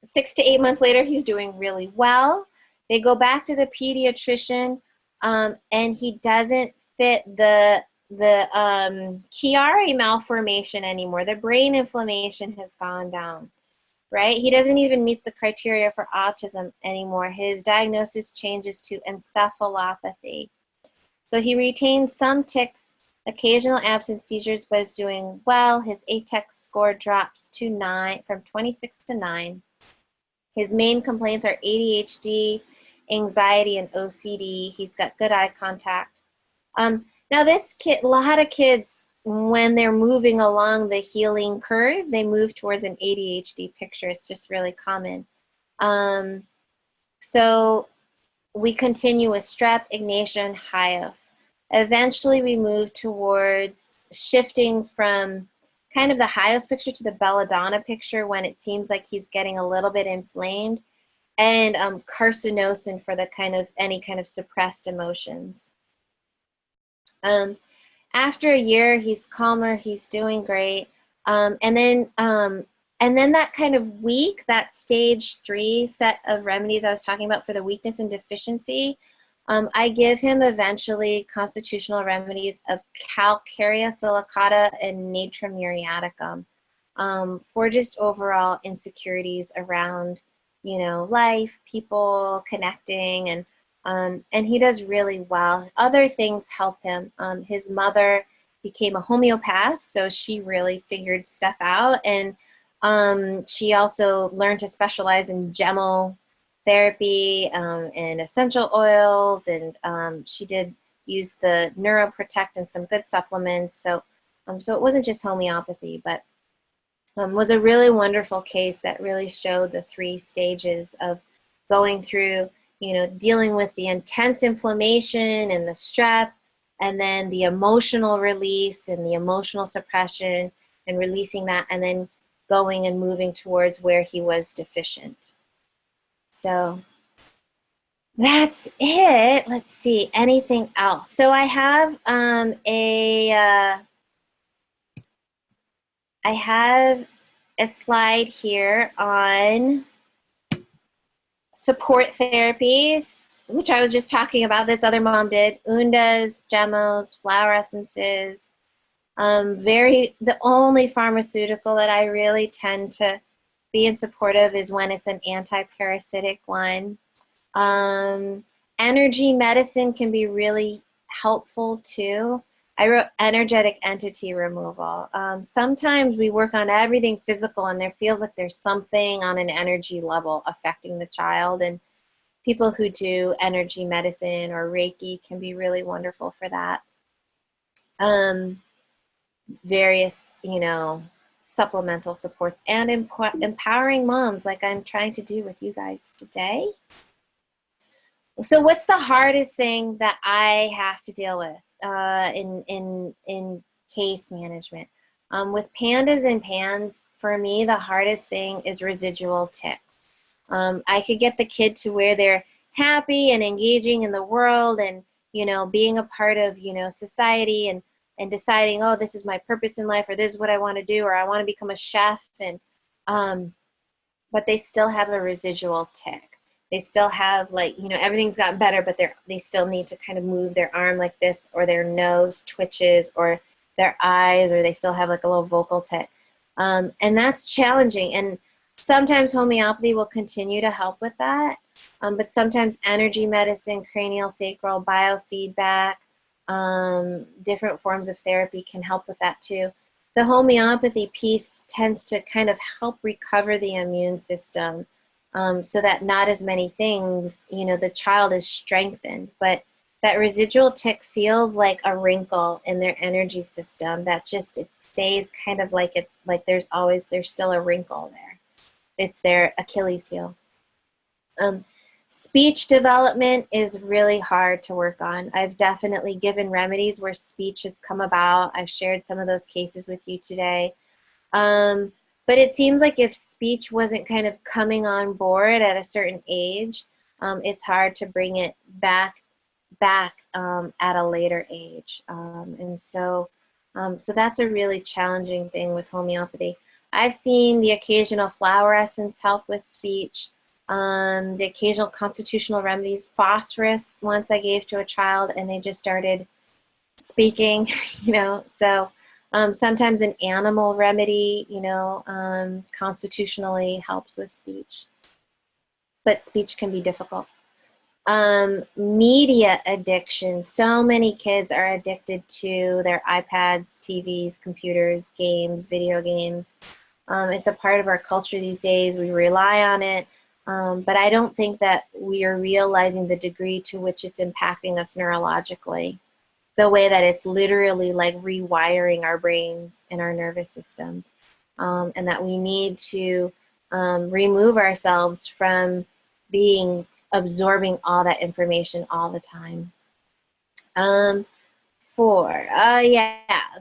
6 to 8 months later, he's doing really well. They go back to the pediatrician, and he doesn't fit the Chiari malformation anymore. The brain inflammation has gone down, right? He doesn't even meet the criteria for autism anymore. His diagnosis changes to encephalopathy. So he retains some tics, occasional absent seizures, but is doing well. His ATEC score drops to 9, from 26 to 9. His main complaints are ADHD, anxiety, and OCD. He's got good eye contact. Now this kid, a lot of kids, when they're moving along the healing curve, they move towards an ADHD picture. It's just really common. So we continue with strep, Ignatia, and Hyos. Eventually we move towards shifting from kind of the Hyos picture to the belladonna picture when it seems like he's getting a little bit inflamed, and carcinosin for the any kind of suppressed emotions. After a year, he's calmer, he's doing great. And then that kind of weak, that stage 3 set of remedies I was talking about for the weakness and deficiency, I give him eventually constitutional remedies of calcarea silicata and natrum muriaticum for just overall insecurities around, life, people, connecting, and he does really well. Other things help him. His mother became a homeopath, so she really figured stuff out, and she also learned to specialize in therapy and essential oils, and she did use the neuroprotect and some good supplements. So, so it wasn't just homeopathy, but was a really wonderful case that really showed the 3 stages of going through, you know, dealing with the intense inflammation and the strep, and then the emotional release and the emotional suppression and releasing that, and then going and moving towards where he was deficient. So that's it. Let's see, anything else? So I have I have a slide here on support therapies, which I was just talking about. This other mom did undas, gemos, flower essences. The only pharmaceutical that I really tend to be in support of is when it's an anti-parasitic one. Energy medicine can be really helpful too. I wrote energetic entity removal. Sometimes we work on everything physical and there feels like there's something on an energy level affecting the child, and people who do energy medicine or Reiki can be really wonderful for that. Various, you know, supplemental supports and empowering moms like I'm trying to do with you guys today. So what's the hardest thing that I have to deal with in case management? With PANDAS and PANS, for me, the hardest thing is residual tics. I could get the kid to where they're happy and engaging in the world and, you know, being a part of, you know, society and deciding, oh, this is my purpose in life, or this is what I want to do, or I want to become a chef, and but they still have a residual tic. They still have, like, you know, everything's gotten better, but they still need to kind of move their arm like this, or their nose twitches, or their eyes, or they still have like a little vocal tic. And that's challenging. And sometimes homeopathy will continue to help with that. But sometimes energy medicine, cranial sacral, biofeedback, different forms of therapy can help with that too. The homeopathy piece tends to kind of help recover the immune system, so that not as many things, you know, the child is strengthened, but that residual tic feels like a wrinkle in their energy system that just, it stays kind of like, it's like there's still a wrinkle there. It's their Achilles heel. Speech development is really hard to work on. I've definitely given remedies where speech has come about. I've shared some of those cases with you today. But it seems like if speech wasn't kind of coming on board at a certain age, it's hard to bring it back at a later age. And so that's a really challenging thing with homeopathy. I've seen the occasional flower essence help with speech, the occasional constitutional remedies. Phosphorus once I gave to a child and they just started speaking, you know, so sometimes an animal remedy, you know, constitutionally helps with speech, but speech can be difficult. Media addiction. So many kids are addicted to their iPads, TVs, computers, games, video games. It's a part of our culture these days. We rely on it, but I don't think that we are realizing the degree to which it's impacting us neurologically, the way that it's literally like rewiring our brains and our nervous systems, and that we need to remove ourselves from absorbing all that information all the time.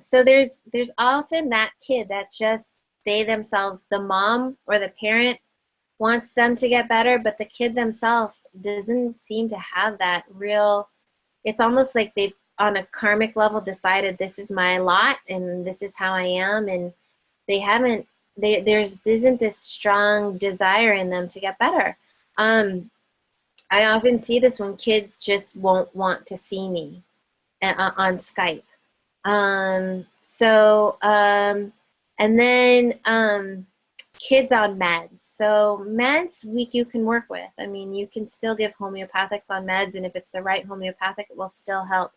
So there's often that kid that just, they themselves, the mom or the parent wants them to get better, but the kid themselves doesn't seem to have that real, it's almost like they've on a karmic level decided this is my lot and this is how I am, and they haven't, there isn't this strong desire in them to get better. I often see this when kids just won't want to see me on Skype. And then kids on meds. So meds you can work with. I mean, you can still give homeopathics on meds, and if it's the right homeopathic, it will still help.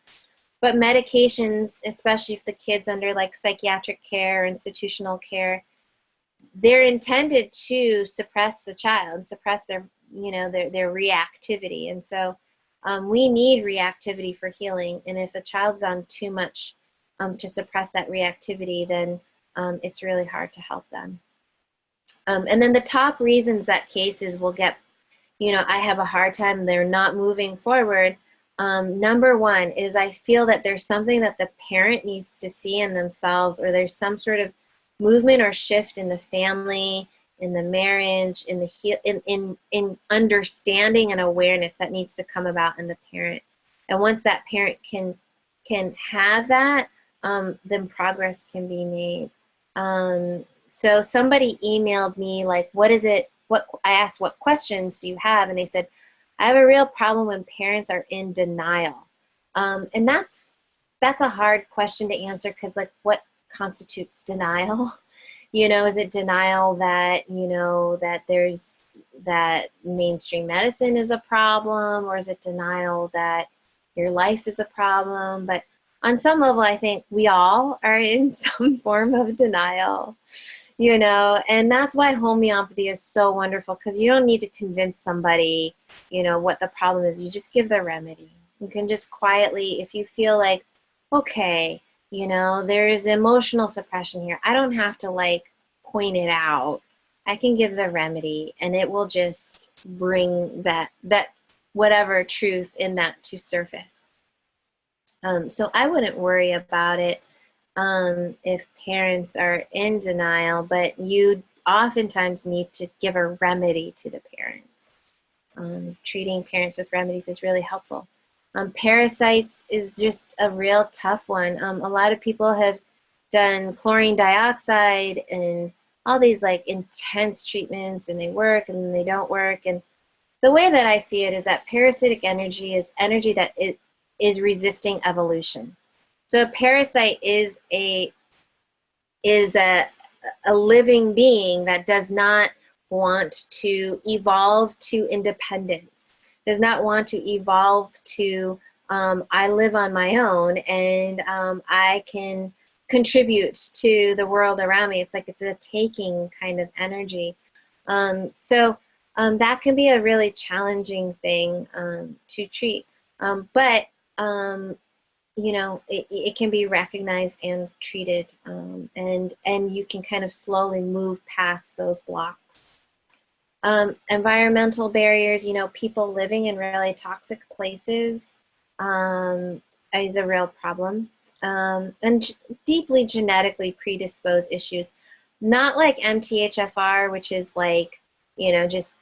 But medications, especially if the kid's under like psychiatric care, institutional care, they're intended to suppress the child, suppress their, you know, their reactivity. And so we need reactivity for healing. And if a child's on too much to suppress that reactivity, then it's really hard to help them. And then the top reasons that cases will get, you know, I have a hard time, they're not moving forward. Number one is I feel that there's something that the parent needs to see in themselves, or there's some sort of movement or shift in the family, in the marriage, in the in understanding and awareness that needs to come about in the parent. And once that parent can have that, then progress can be made. So somebody emailed me like, what is it? What I asked, what questions do you have? And they said, I have a real problem when parents are in denial. And that's a hard question to answer, because like, what constitutes denial? You know, is it denial that, you know, that that mainstream medicine is a problem, or is it denial that your life is a problem? But on some level, I think we all are in some form of denial, you know, and that's why homeopathy is so wonderful, because you don't need to convince somebody, you know, what the problem is. You just give the remedy. You can just quietly, if you feel like, okay, you know, there is emotional suppression here, I don't have to like point it out. I can give the remedy, and it will just bring that whatever truth in that to surface. So I wouldn't worry about it if parents are in denial, but you oftentimes need to give a remedy to the parents. Treating parents with remedies is really helpful. Parasites is just a real tough one. A lot of people have done chlorine dioxide and all these like intense treatments, and they work and they don't work. And the way that I see it is that parasitic energy is energy that is resisting evolution. So a parasite is a living being that does not want to evolve to independence, does not want to evolve to I live on my own, and I can contribute to the world around me. It's like it's a taking kind of energy. So that can be a really challenging thing to treat. But you know, it can be recognized and treated, and you can kind of slowly move past those blocks. Environmental barriers, you know, people living in really toxic places is a real problem. And deeply genetically predisposed issues, not like MTHFR, which is like, you know, just,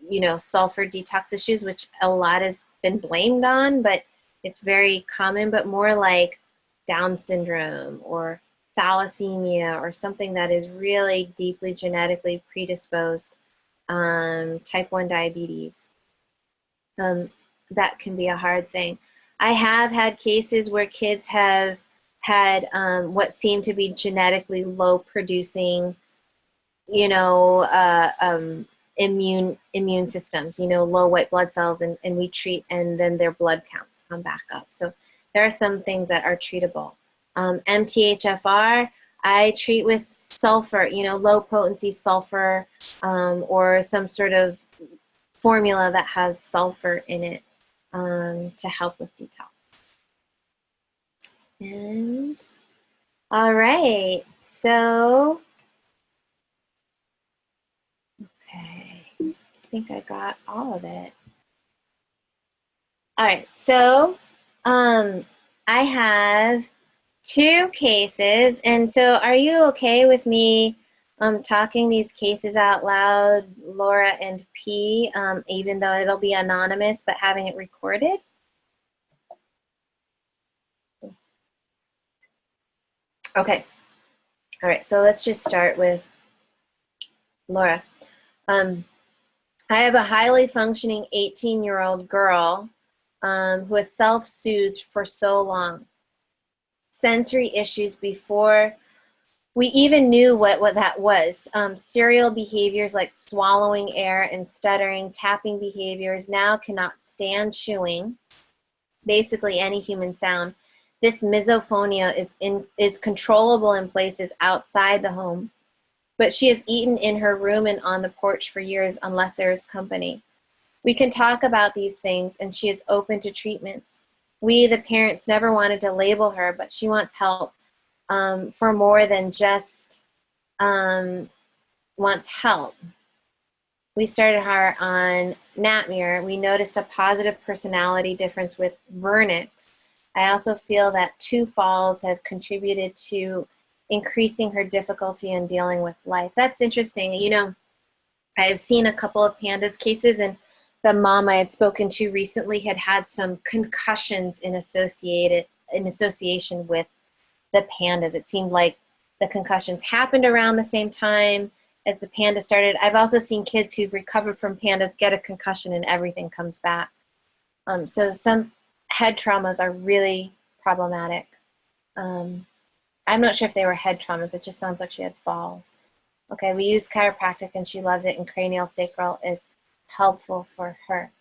you know, sulfur detox issues, which a lot has been blamed on, but it's very common, but more like Down syndrome or thalassemia, or something that is really deeply genetically predisposed, type 1 diabetes. That can be a hard thing. I have had cases where kids have had what seem to be genetically low producing, you know, immune systems, you know, low white blood cells, and we treat, and then their blood counts come back up. So there are some things that are treatable. MTHFR, I treat with sulfur, you know, low potency sulfur, or some sort of formula that has sulfur in it to help with detox. And all right, so okay, I think I got all of it. All right, so I have 2 cases, and so are you okay with me talking these cases out loud, Laura and P, even though it'll be anonymous, but having it recorded? Okay. All right, so let's just start with Laura. I have a highly functioning 18-year-old girl who has self-soothed for so long. Sensory issues before we even knew what that was. Serial behaviors like swallowing air and stuttering, tapping behaviors, now cannot stand chewing, basically any human sound. This misophonia is controllable in places outside the home, but she has eaten in her room and on the porch for years unless there is company. We can talk about these things, and she is open to treatments. We, the parents, never wanted to label her, but she wants help for more than just wants help. We started her on NatMir. We noticed a positive personality difference with Vernix. I also feel that 2 falls have contributed to increasing her difficulty in dealing with life. That's interesting. You know, I've seen a couple of PANDAS cases, and the mom I had spoken to recently had had some concussions in association with the PANDAS. It seemed like the concussions happened around the same time as the PANDAS started. I've also seen kids who've recovered from PANDAS get a concussion and everything comes back. So some head traumas are really problematic. I'm not sure if they were head traumas. It just sounds like she had falls. Okay, we use chiropractic and she loves it, and cranial sacral is helpful for her.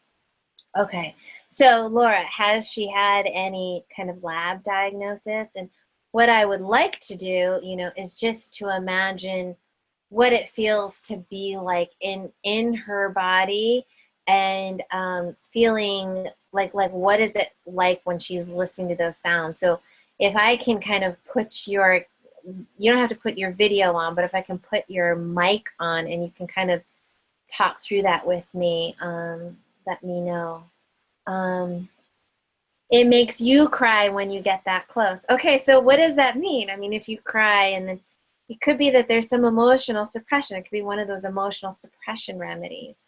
Okay, so Laura, has she had any kind of lab diagnosis? And what I would like to do, you know, is just to imagine what it feels to be like in her body, and feeling like what is it like when she's listening to those sounds. So if I can kind of put your, you don't have to put your video on, but if I can put your mic on and you can kind of talk through that with me, let me know. It makes you cry when you get that close. Okay, so what does that mean? I mean, if you cry, and then it could be that there's some emotional suppression. It could be one of those emotional suppression remedies.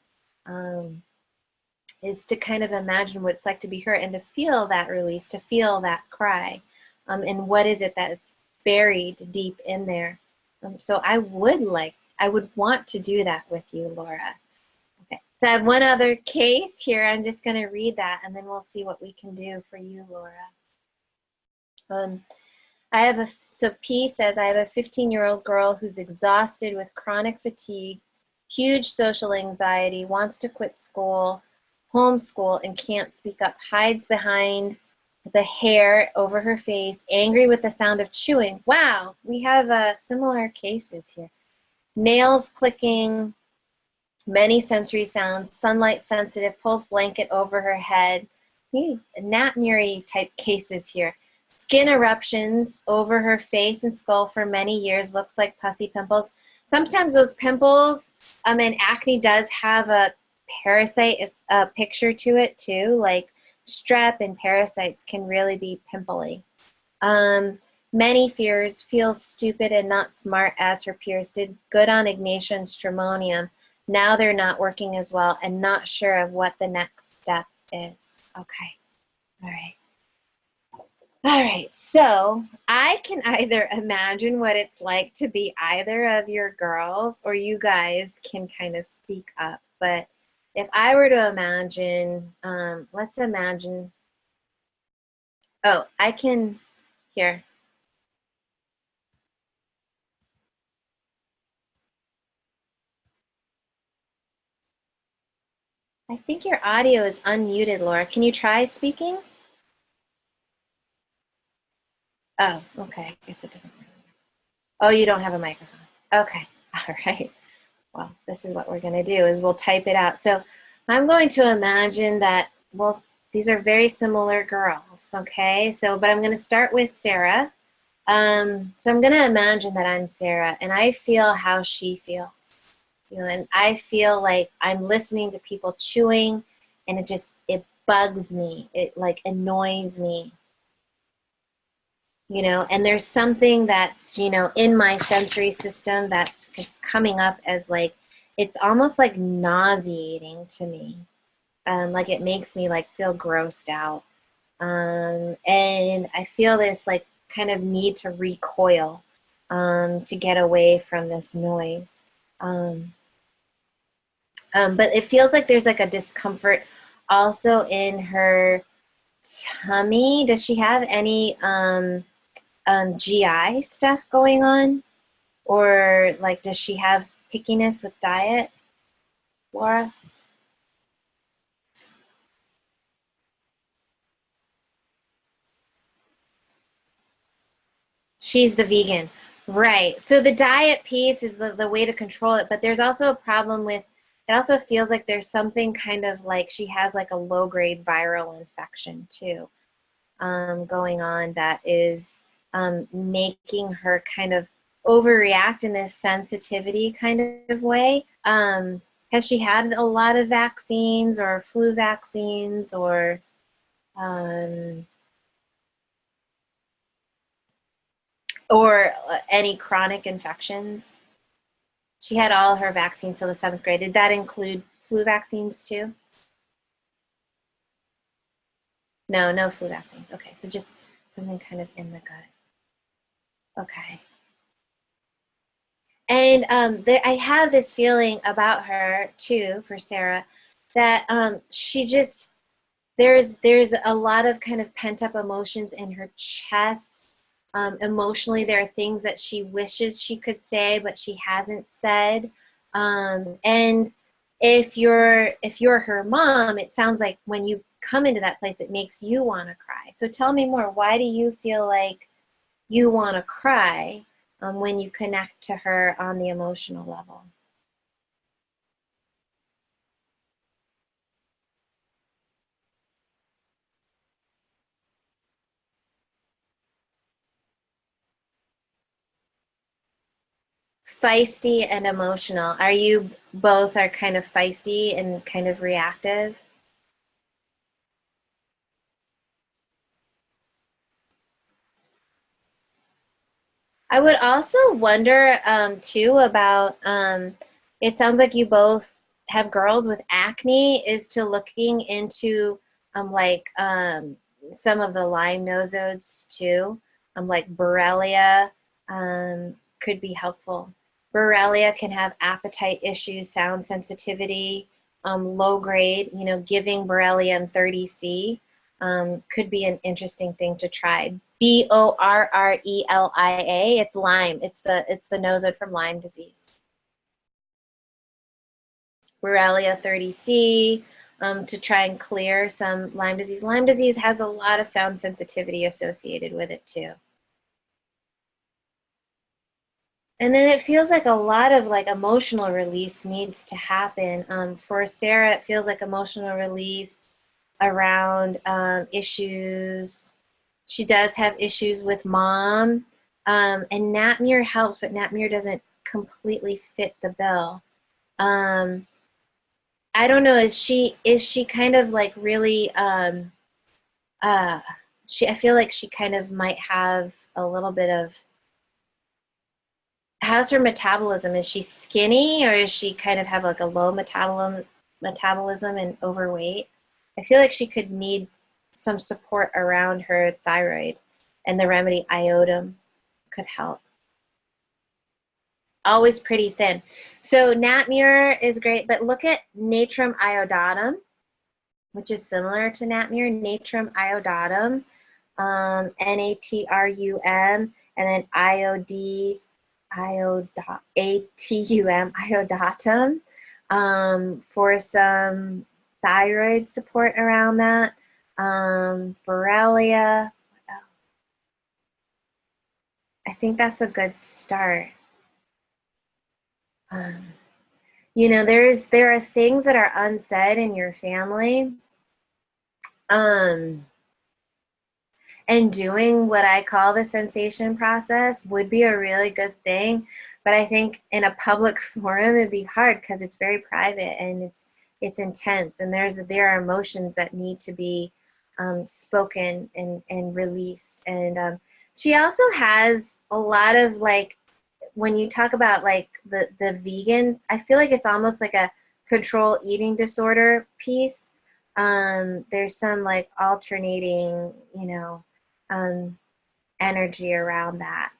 Is to kind of imagine what it's like to be hurt and to feel that release, to feel that cry. And what is it that's buried deep in there? So I would want to do that with you, Laura. Okay, so I have one other case here. I'm just going to read that, and then we'll see what we can do for you, Laura. So P says, I have a 15-year-old girl who's exhausted with chronic fatigue, huge social anxiety, wants to quit school, homeschool, and can't speak up, hides behind the hair over her face, angry with the sound of chewing. Wow, we have similar cases here. Nails clicking, many sensory sounds, sunlight sensitive, pulls blanket over her head. Nat-Muri type cases here. Skin eruptions over her face and skull for many years, looks like pussy pimples. Sometimes those pimples, and acne does have a parasite picture to it too, like strep and parasites can really be pimply. Many fears, feels stupid and not smart as her peers, did good on Ignatia and stramonium. Now they're not working as well and not sure of what the next step is. Okay, all right. All right, so I can either imagine what it's like to be either of your girls, or you guys can kind of speak up. But if I were to imagine, let's imagine, oh, I can, here. I think your audio is unmuted, Laura. Can you try speaking? Oh, okay. I guess it doesn't really work. Oh, you don't have a microphone. Okay. All right. Well, this is what we're going to do is we'll type it out. So I'm going to imagine that, well, these are very similar girls, okay? So, but I'm going to start with Sarah. So I'm going to imagine that I'm Sarah, and I feel how she feels. You know, and I feel like I'm listening to people chewing, and it bugs me. It like annoys me. You know, and there's something that's, you know, in my sensory system that's just coming up as like, it's almost like nauseating to me. Like it makes me like feel grossed out. And I feel this like kind of need to recoil to get away from this noise. But it feels like there's like a discomfort also in her tummy. Does she have any GI stuff going on? Or like, does she have pickiness with diet, Laura? She's the vegan. Right. So the diet piece is the way to control it, but there's also a problem with it also feels like there's something kind of like she has like a low grade viral infection too, going on that is making her kind of overreact in this sensitivity kind of way. Has she had a lot of vaccines or flu vaccines um, or any chronic infections? She had all her vaccines till the 7th grade. Did that include flu vaccines too? No, no flu vaccines. Okay, so just something kind of in the gut. Okay. And I have this feeling about her too, for Sarah, that she just there's a lot of kind of pent up emotions in her chest. Emotionally, there are things that she wishes she could say, but she hasn't said. And if you're her mom, it sounds like when you come into that place, it makes you want to cry. So tell me more. Why do you feel like you want to cry when you connect to her on the emotional level? Feisty and emotional. Are you both are kind of feisty and kind of reactive? I would also wonder too about it sounds like you both have girls with acne is to looking into like some of the Lyme nosodes too. Like Borrelia could be helpful. Borrelia can have appetite issues, sound sensitivity, low grade, giving Borrelia 30C could be an interesting thing to try. Borrelia. It's Lyme. It's the nosode from Lyme disease. Borrelia 30C to try and clear some Lyme disease. Lyme disease has a lot of sound sensitivity associated with it too. And then it feels like a lot of like emotional release needs to happen. For Sarah, it feels like emotional release around issues. She does have issues with mom. And Natmir helps, but Natmir doesn't completely fit the bill. Um, I don't know. Is she kind of like really uh, I feel like she kind of might have a little bit of how's her metabolism? Is she skinny or is she kind of have like a low metabolism and overweight? I feel like she could need some support around her thyroid, and the remedy iodine could help. Always pretty thin. So Natmur is great, but look at Natrum iodatum, which is similar to Natmur. Natrum iodatum, Natrum, and then iodatum, for some thyroid support around that. Borrelia. I think that's a good start. Um, there are things that are unsaid in your family. Um, and doing what I call the sensation process would be a really good thing. But I think in a public forum it'd be hard because it's very private and it's intense, and there are emotions that need to be spoken and released. And she also has a lot of like when you talk about like the vegan, I feel like it's almost like a control eating disorder piece. There's some like alternating, um, energy around that.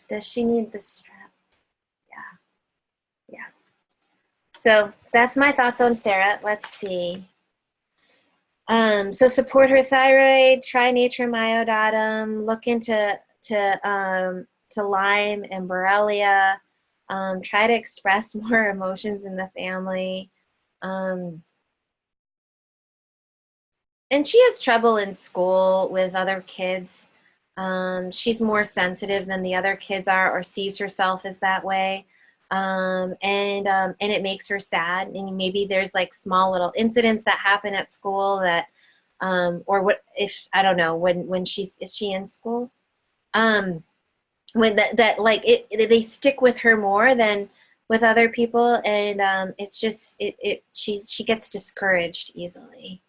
Does she need the strap? Yeah, yeah. So that's my thoughts on Sarah. Let's see. So support her thyroid, try Natrum iodatum, look to Lyme and Borrelia, try to express more emotions in the family. Um, and she has trouble in school with other kids. She's more sensitive than the other kids are, or sees herself as that way. And it makes her sad. And maybe there's like small little incidents that happen at school that, or what if, I don't know, when is she in school? When that like they stick with her more than with other people. And it's just, she gets discouraged easily.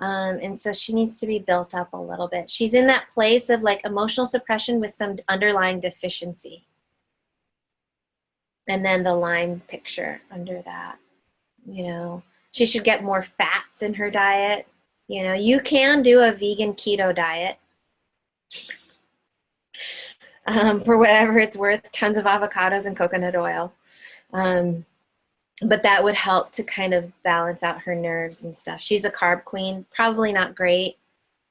And so she needs to be built up a little bit. She's in that place of like emotional suppression with some underlying deficiency. And then the line picture under that, she should get more fats in her diet. You can do a vegan keto diet, for whatever it's worth, tons of avocados and coconut oil. But that would help to kind of balance out her nerves and stuff. She's a carb queen, probably not great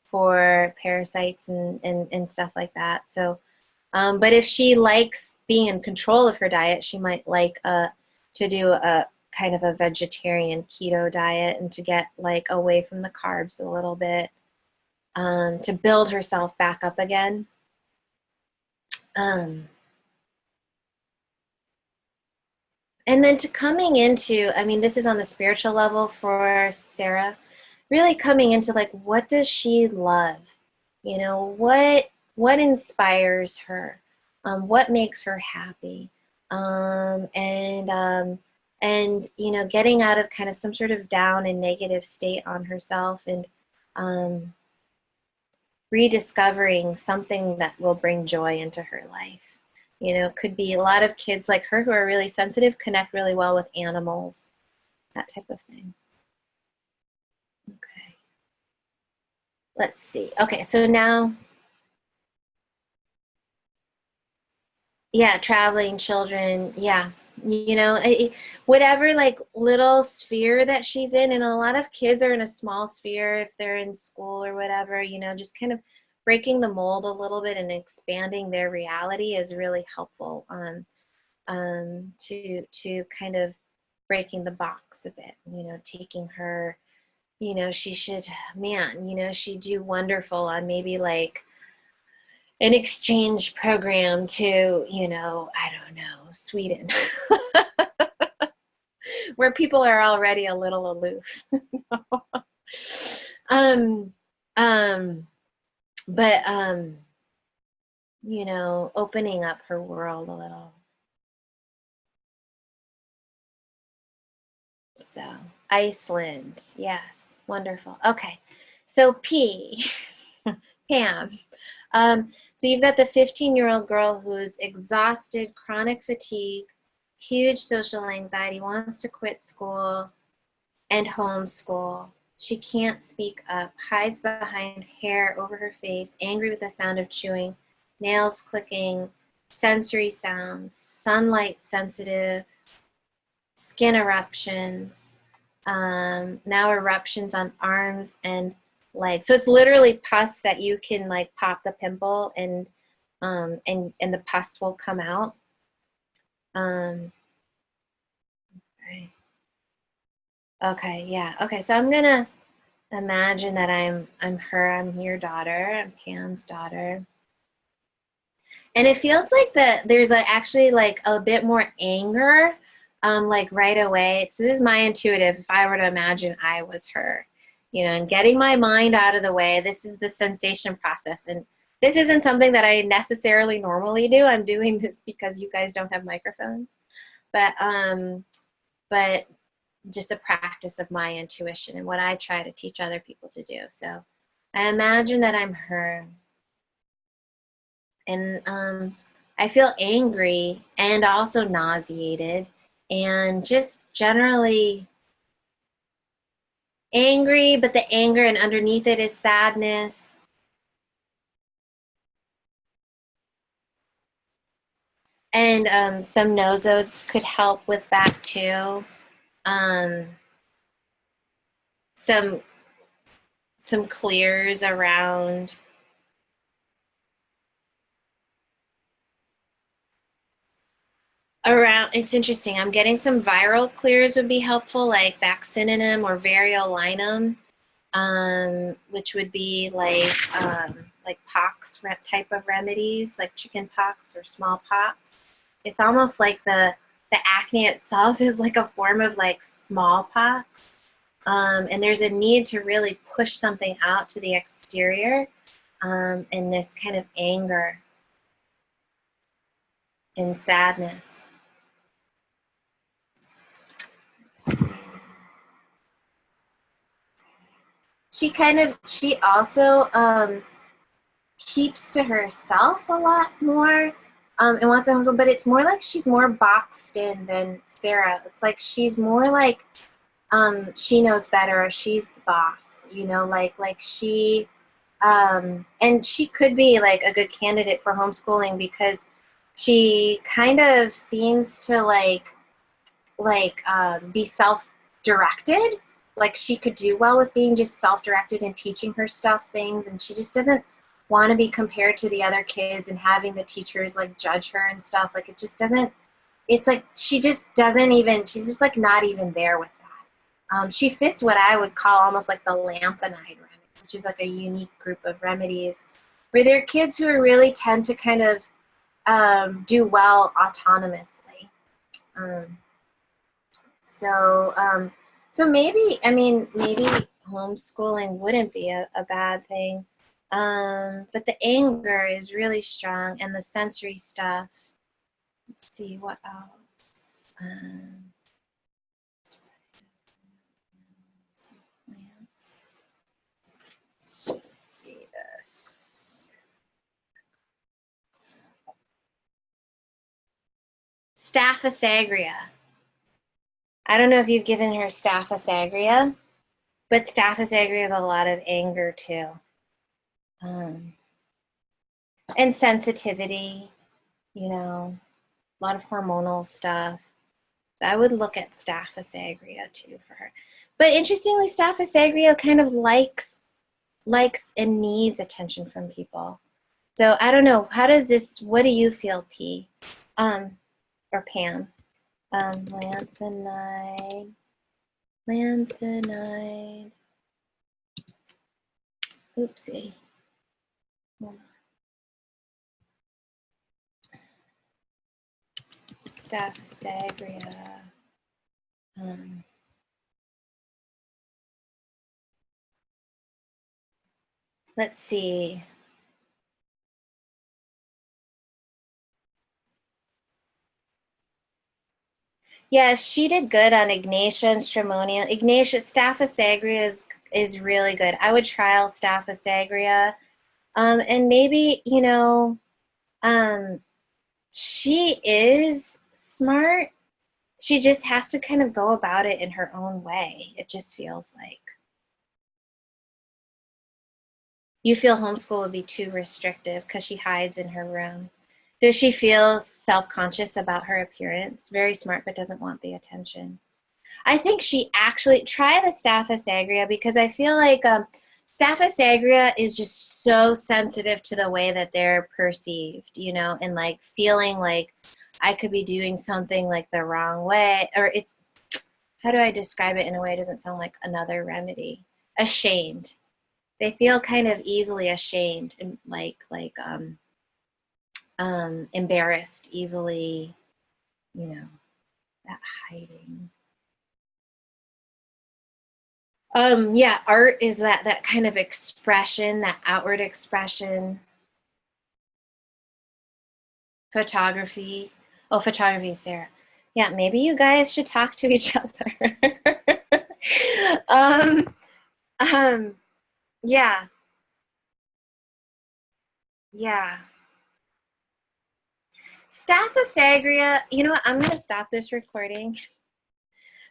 for parasites and stuff like that. So, but if she likes being in control of her diet, she might like to do a kind of a vegetarian keto diet and to get like away from the carbs a little bit, to build herself back up again. And then to coming into, I mean, this is on the spiritual level for Sarah, really coming into like, what does she love? What inspires her? What makes her happy? And getting out of kind of some sort of down and negative state on herself, and rediscovering something that will bring joy into her life. Could be a lot of kids like her who are really sensitive, connect really well with animals, that type of thing. Okay. Let's see. Okay, so now, yeah, traveling children, yeah. Whatever like little sphere that she's in, and a lot of kids are in a small sphere if they're in school or whatever, just kind of breaking the mold a little bit and expanding their reality is really helpful to kind of breaking the box a bit, taking her, she should, man, she'd do wonderful on maybe like an exchange program to, I don't know, Sweden, where people are already a little aloof. um, um, but, opening up her world a little. So, Iceland, yes, wonderful. Okay, so P, Pam. So you've got the 15-year-old girl who's exhausted, chronic fatigue, huge social anxiety, wants to quit school and homeschool. She can't speak up, hides behind hair over her face, angry with the sound of chewing, nails clicking, sensory sounds, sunlight sensitive, skin eruptions, now eruptions on arms and legs. So it's literally pus that you can like pop the pimple and the pus will come out. Okay, yeah. Okay, so I'm gonna imagine that I'm your daughter, I'm Pam's daughter. And it feels like that there's actually like a bit more anger, like right away. So this is my intuitive, if I were to imagine I was her, and getting my mind out of the way. This is the sensation process. And this isn't something that I necessarily normally do. I'm doing this because you guys don't have microphones. But just a practice of my intuition and what I try to teach other people to do. So I imagine that I'm her. And I feel angry and also nauseated and just generally angry, but the anger and underneath it is sadness. And some nosodes could help with that too. Some clears around. It's interesting. I'm getting some viral clears would be helpful, like vaccininum or variolinum. which would be like pox type of remedies, like chicken pox or smallpox. It's almost like the acne itself is like a form of like smallpox. And there's a need to really push something out to the exterior, and this kind of anger and sadness. She also keeps to herself a lot more, and wants to homeschool, but it's more like she's more boxed in than Sarah. It's like she's more like she knows better, or she's the boss, you know, like she, and she could be like a good candidate for homeschooling because she kind of seems to be self-directed. Like she could do well with being just self-directed and teaching her stuff things, and she just doesn't want to be compared to the other kids and having the teachers like judge her and stuff. Like it just doesn't, it's like she just doesn't even, she's just like not even there with that. She fits what I would call almost like the Lampanide remedy, which is like a unique group of remedies where they're kids who really tend to kind of do well autonomously. So maybe, I mean, maybe homeschooling wouldn't be a bad thing. But the anger is really strong, and the sensory stuff. Let's see, what else? Let's just see this. Staphysagria. I don't know if you've given her Staphysagria, but Staphysagria is a lot of anger too. And sensitivity, you know, a lot of hormonal stuff. So I would look at Staphysagria too for her. But interestingly, Staphysagria kind of likes and needs attention from people. So I don't know. How does this? What do you feel, P, or Pam? Lanthanide. Oopsie. Hold on. Staphysagria. Let's see. Yeah, she did good on Ignatia and Stramonium. Ignatia, Staphysagria is really good. I would trial Staphysagria. And maybe, you know, she is smart. She just has to kind of go about it in her own way. It just feels like. You feel homeschool would be too restrictive because she hides in her room. Does she feel self-conscious about her appearance? Very smart, but doesn't want the attention. I think she actually, try the Staphysagria because I feel like Staphysagria is just so sensitive to the way that they're perceived, you know, and like feeling like I could be doing something like the wrong way, or it's, how do I describe it in a way it doesn't sound like another remedy? Ashamed. They feel kind of easily ashamed and embarrassed easily, you know, that hiding. Yeah, art is that kind of expression, that outward expression. Photography. Oh, photography, Sarah. Yeah, maybe you guys should talk to each other. um, yeah, yeah. Staphysagria, you know what? I'm going to stop this recording.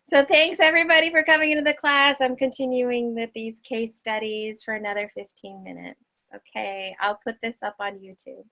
So thanks everybody for coming into the class. I'm continuing with these case studies for another 15 minutes. Okay, I'll put this up on YouTube.